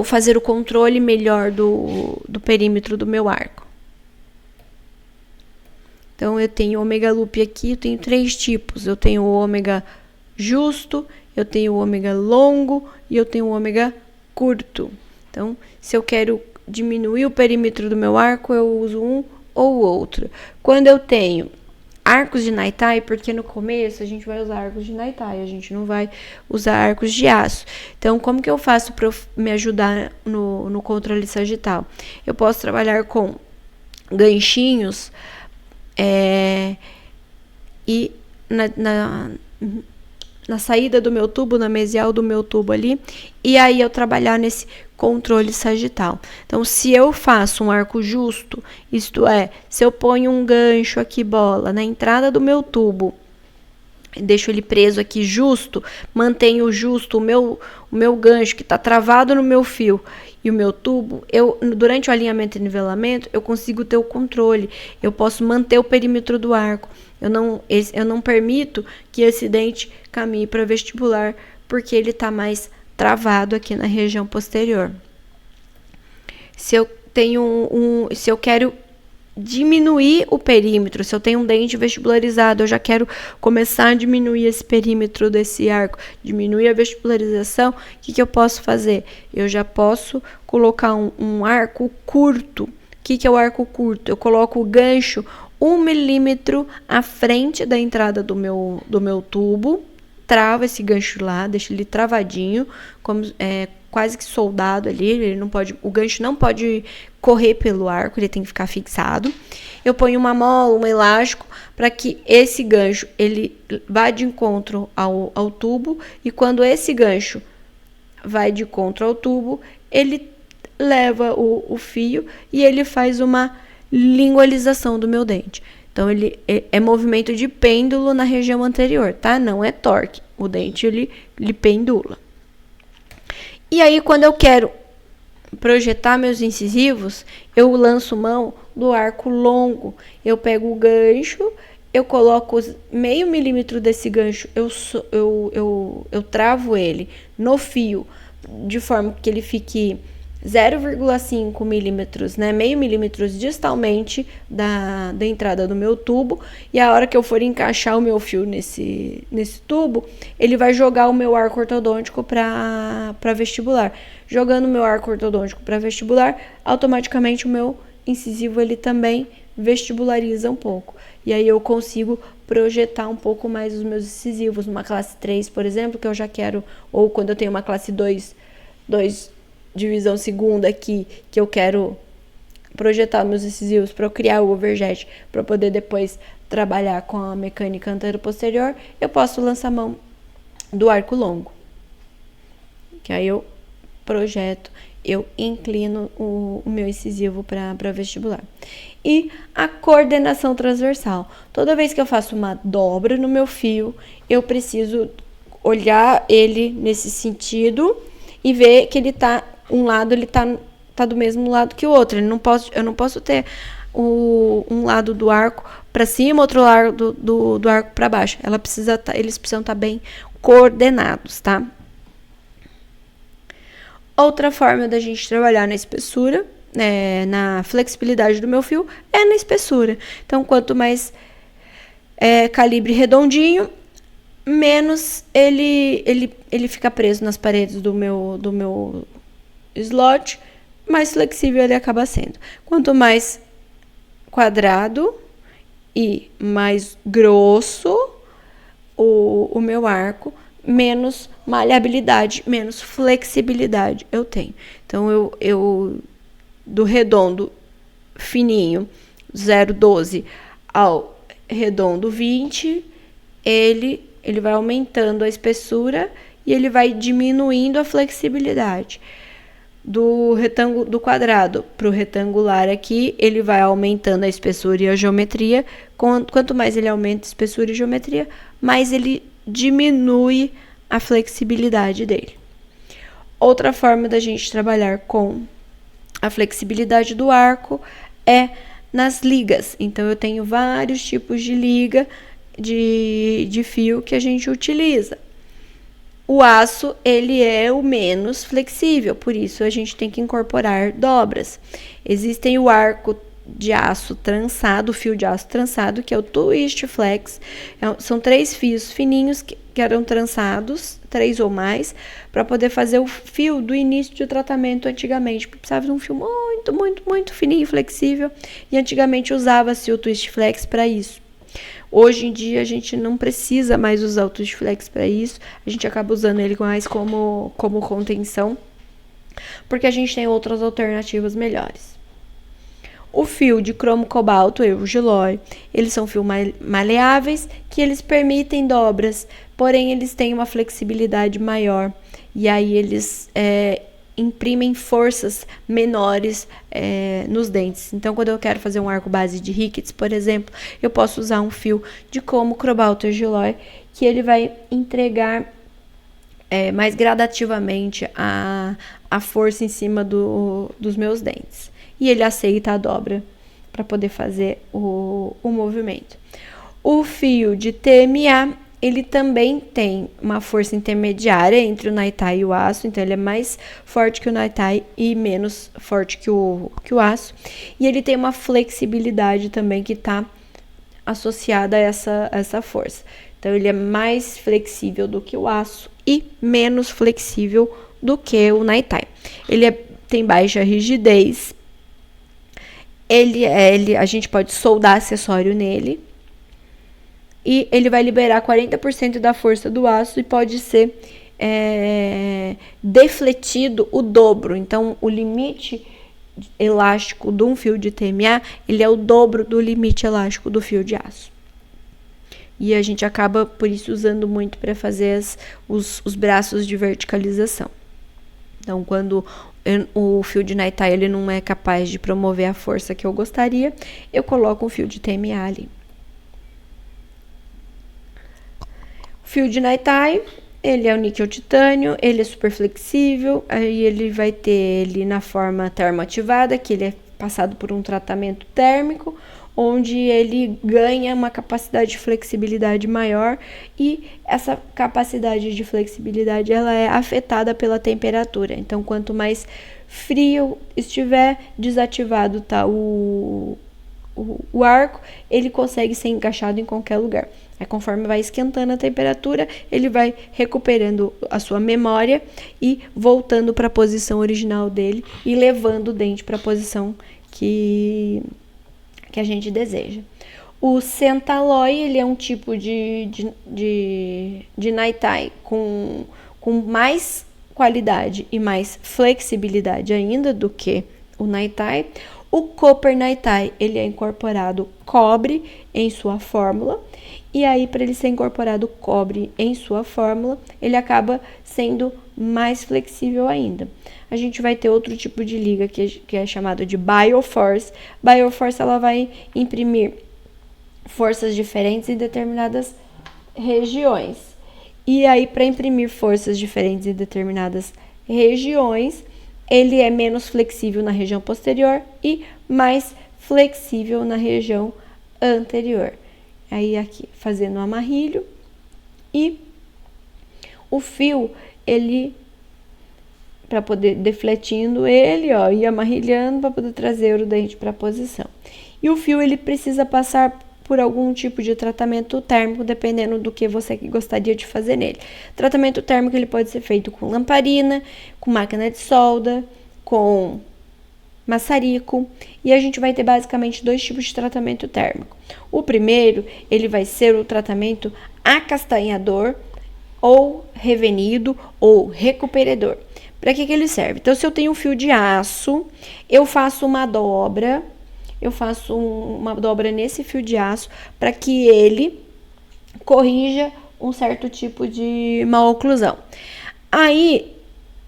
fazer o controle melhor do perímetro do meu arco. Então, eu tenho Omega Loop aqui, eu tenho 3 tipos. Eu tenho o ômega justo, eu tenho o ômega longo e eu tenho o ômega curto. Então, se eu quero diminuir o perímetro do meu arco, eu uso um ou outro. Quando eu tenho arcos de Naitai, porque no começo a gente vai usar arcos de Naitai, a gente não vai usar arcos de aço. Então, como que eu faço para me ajudar no controle sagital? Eu posso trabalhar com ganchinhos e na saída do meu tubo, na mesial do meu tubo ali, e aí eu trabalhar nesse controle sagital. Então, se eu faço um arco justo, isto é, se eu ponho um gancho aqui, bola, na entrada do meu tubo, deixo ele preso aqui justo, mantenho justo o meu gancho que está travado no meu fio e o meu tubo, durante o alinhamento e nivelamento, eu consigo ter o controle, eu posso manter o perímetro do arco. Eu não permito que esse dente caminhe para vestibular, porque ele está mais travado aqui na região posterior. Se eu quero diminuir o perímetro, se eu tenho um dente vestibularizado, eu já quero começar a diminuir esse perímetro desse arco, diminuir a vestibularização, o que eu posso fazer? Eu já posso colocar um arco curto. O que é o arco curto? Eu coloco o gancho 1 milímetro à frente da entrada do meu tubo, travo esse gancho lá, deixo ele travadinho, como quase que soldado ali, o gancho não pode correr pelo arco, ele tem que ficar fixado. Eu ponho uma mola, um elástico, para que esse gancho ele vá de encontro ao tubo, e quando esse gancho vai de encontro ao tubo, ele leva o fio e ele faz uma lingualização do meu dente. Então, ele é movimento de pêndulo na região anterior, tá? Não é torque. O dente, ele pendula. E aí, quando eu quero projetar meus incisivos, eu lanço mão do arco longo. Eu pego o gancho, eu coloco meio milímetro desse gancho, eu travo ele no fio, de forma que ele fique 0,5 milímetros, né, meio milímetros distalmente da entrada do meu tubo, e a hora que eu for encaixar o meu fio nesse tubo, ele vai jogar o meu arco ortodôntico para vestibular. Jogando o meu arco ortodôntico para vestibular, automaticamente o meu incisivo ele também vestibulariza um pouco. E aí eu consigo projetar um pouco mais os meus incisivos. Numa classe 3, por exemplo, que eu já quero, ou quando eu tenho uma classe 2 divisão segunda aqui, que eu quero projetar meus incisivos para eu criar o overjet, para poder depois trabalhar com a mecânica antero-posterior, eu posso lançar mão do arco longo. Que aí eu projeto, eu inclino o meu incisivo para vestibular. E a coordenação transversal. Toda vez que eu faço uma dobra no meu fio, eu preciso olhar ele nesse sentido e ver que ele tá, um lado ele tá do mesmo lado que o outro. Eu não posso ter um lado do arco para cima, outro lado do arco para baixo. Eles precisam estar bem coordenados, tá? Outra forma da gente trabalhar na espessura, na flexibilidade do meu fio, é na espessura. Então, quanto mais calibre redondinho, menos ele fica preso nas paredes do meu slot, mais flexível ele acaba sendo. Quanto mais quadrado e mais grosso o meu arco, menos maleabilidade, menos flexibilidade eu tenho. Então, eu do redondo fininho, 0,12 ao redondo 20, ele vai aumentando a espessura e ele vai diminuindo a flexibilidade. Do quadrado para o retangular aqui, ele vai aumentando a espessura e a geometria. Quanto mais ele aumenta a espessura e a geometria, mais ele diminui a flexibilidade dele. Outra forma da gente trabalhar com a flexibilidade do arco é nas ligas. Então, eu tenho vários tipos de liga de fio que a gente utiliza. O aço, ele é o menos flexível, por isso a gente tem que incorporar dobras. Existem o arco de aço trançado, o fio de aço trançado, que é o Twist Flex. São 3 fios fininhos que eram trançados, 3 ou mais, para poder fazer o fio do início de tratamento antigamente. Precisava de um fio muito, muito, muito fininho e flexível, e antigamente usava-se o Twist Flex para isso. Hoje em dia a gente não precisa mais usar o Twist Flex para isso, a gente acaba usando ele mais como contenção, porque a gente tem outras alternativas melhores. O fio de cromo cobalto e o Giloy, eles são fios maleáveis que eles permitem dobras, porém eles têm uma flexibilidade maior e aí eles imprimem forças menores nos dentes. Então, quando eu quero fazer um arco base de Ricketts, por exemplo, eu posso usar um fio de cromo cobalto e Giloy, que ele vai entregar mais gradativamente a força em cima dos meus dentes. E ele aceita a dobra para poder fazer o movimento. O fio de TMA, ele também tem uma força intermediária entre o Naitai e o aço, então ele é mais forte que o Naitai e menos forte que o aço. E ele tem uma flexibilidade também que está associada a essa força. Então, ele é mais flexível do que o aço e menos flexível do que o Naitai. Ele tem baixa rigidez. A gente pode soldar acessório nele. E ele vai liberar 40% da força do aço e pode ser defletido o dobro. Então, o limite elástico de um fio de TMA, ele é o dobro do limite elástico do fio de aço. E a gente acaba, por isso, usando muito para fazer os braços de verticalização. Então, quando o fio de Naitai ele não é capaz de promover a força que eu gostaria, eu coloco um fio de TMA ali. O fio de Naitai, Ele é o níquel titânio, ele é super flexível, aí ele vai ter ele na forma termoativada, que ele é passado por um tratamento térmico, onde ele ganha uma capacidade de flexibilidade maior e essa capacidade de flexibilidade ela é afetada pela temperatura. Então, quanto mais frio estiver, desativado tá o arco, ele consegue ser encaixado em qualquer lugar. Aí, conforme vai esquentando a temperatura, ele vai recuperando a sua memória e voltando para a posição original dele e levando o dente para a posição que a gente deseja. O Centalloy, ele é um tipo de Naitai com mais qualidade e mais flexibilidade ainda do que o Naitai. O Copper Naitai, ele é incorporado cobre em sua fórmula, e aí para ele ser incorporado cobre em sua fórmula, ele acaba sendo mais flexível ainda. A gente vai ter outro tipo de liga que é chamado de Bioforce. Bioforce, ela vai imprimir forças diferentes em determinadas regiões. E aí, para imprimir forças diferentes em determinadas regiões, ele é menos flexível na região posterior e mais flexível na região anterior. Aí aqui, fazendo um amarrilho. E o fio, ele, para poder defletindo ele, ó, e amarrilhando para poder trazer o dente para a posição. E o fio, ele precisa passar por algum tipo de tratamento térmico, dependendo do que você gostaria de fazer nele. Tratamento térmico, ele pode ser feito com lamparina, com máquina de solda, com maçarico, e a gente vai ter basicamente dois tipos de tratamento térmico. O primeiro, ele vai ser o tratamento acastanhador, ou revenido, ou recuperador. Para que ele serve? Então, se eu tenho um fio de aço, eu faço uma dobra nesse fio de aço para que ele corrija um certo tipo de mal oclusão. Aí,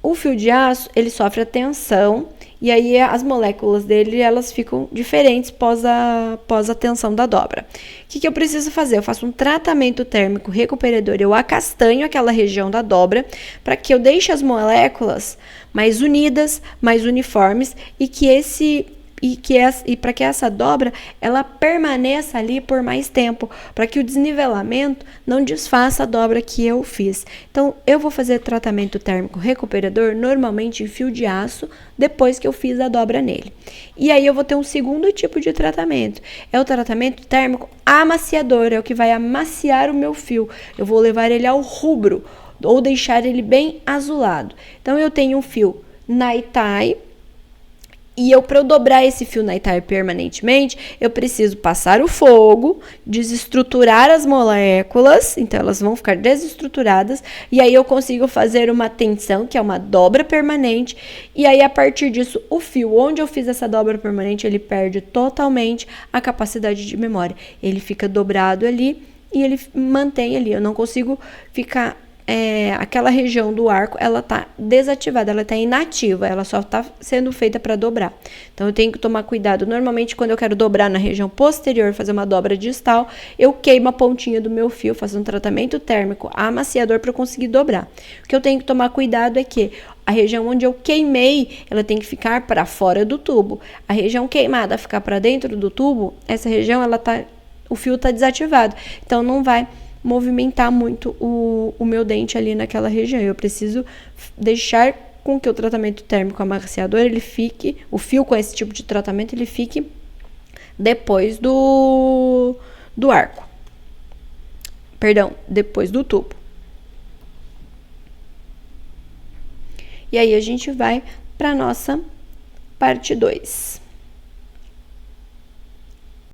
o fio de aço, ele sofre a tensão e aí as moléculas dele, elas ficam diferentes pós a tensão da dobra. O que eu preciso fazer? Eu faço um tratamento térmico recuperador, eu acastanho aquela região da dobra para que eu deixe as moléculas mais unidas, mais uniformes e para que essa dobra ela permaneça ali por mais tempo, para que o desnivelamento não desfaça a dobra que eu fiz. Então, eu vou fazer tratamento térmico recuperador normalmente em fio de aço, depois que eu fiz a dobra nele. E aí eu vou ter um segundo tipo de tratamento, é o tratamento térmico amaciador, é o que vai amaciar o meu fio. Eu vou levar ele ao rubro, ou deixar ele bem azulado. Então, eu tenho um fio Naitai, e para eu dobrar esse fio Naitai permanentemente, eu preciso passar o fogo, desestruturar as moléculas, então elas vão ficar desestruturadas, e aí eu consigo fazer uma tensão, que é uma dobra permanente, e aí a partir disso, o fio onde eu fiz essa dobra permanente, ele perde totalmente a capacidade de memória. Ele fica dobrado ali, e ele mantém ali, eu não consigo ficar... aquela região do arco, ela tá desativada, ela tá inativa, ela só tá sendo feita para dobrar. Então, eu tenho que tomar cuidado. Normalmente, quando eu quero dobrar na região posterior, fazer uma dobra distal, eu queimo a pontinha do meu fio, faço um tratamento térmico amaciador para conseguir dobrar. O que eu tenho que tomar cuidado é que a região onde eu queimei, ela tem que ficar para fora do tubo. A região queimada ficar para dentro do tubo, essa região, o fio tá desativado. Então, não vai movimentar muito o meu dente ali naquela região. Eu preciso deixar com que o tratamento térmico amaciador, ele fique, o fio com esse tipo de tratamento, ele fique depois do arco. Perdão, depois do tubo. E aí a gente vai para nossa parte 2.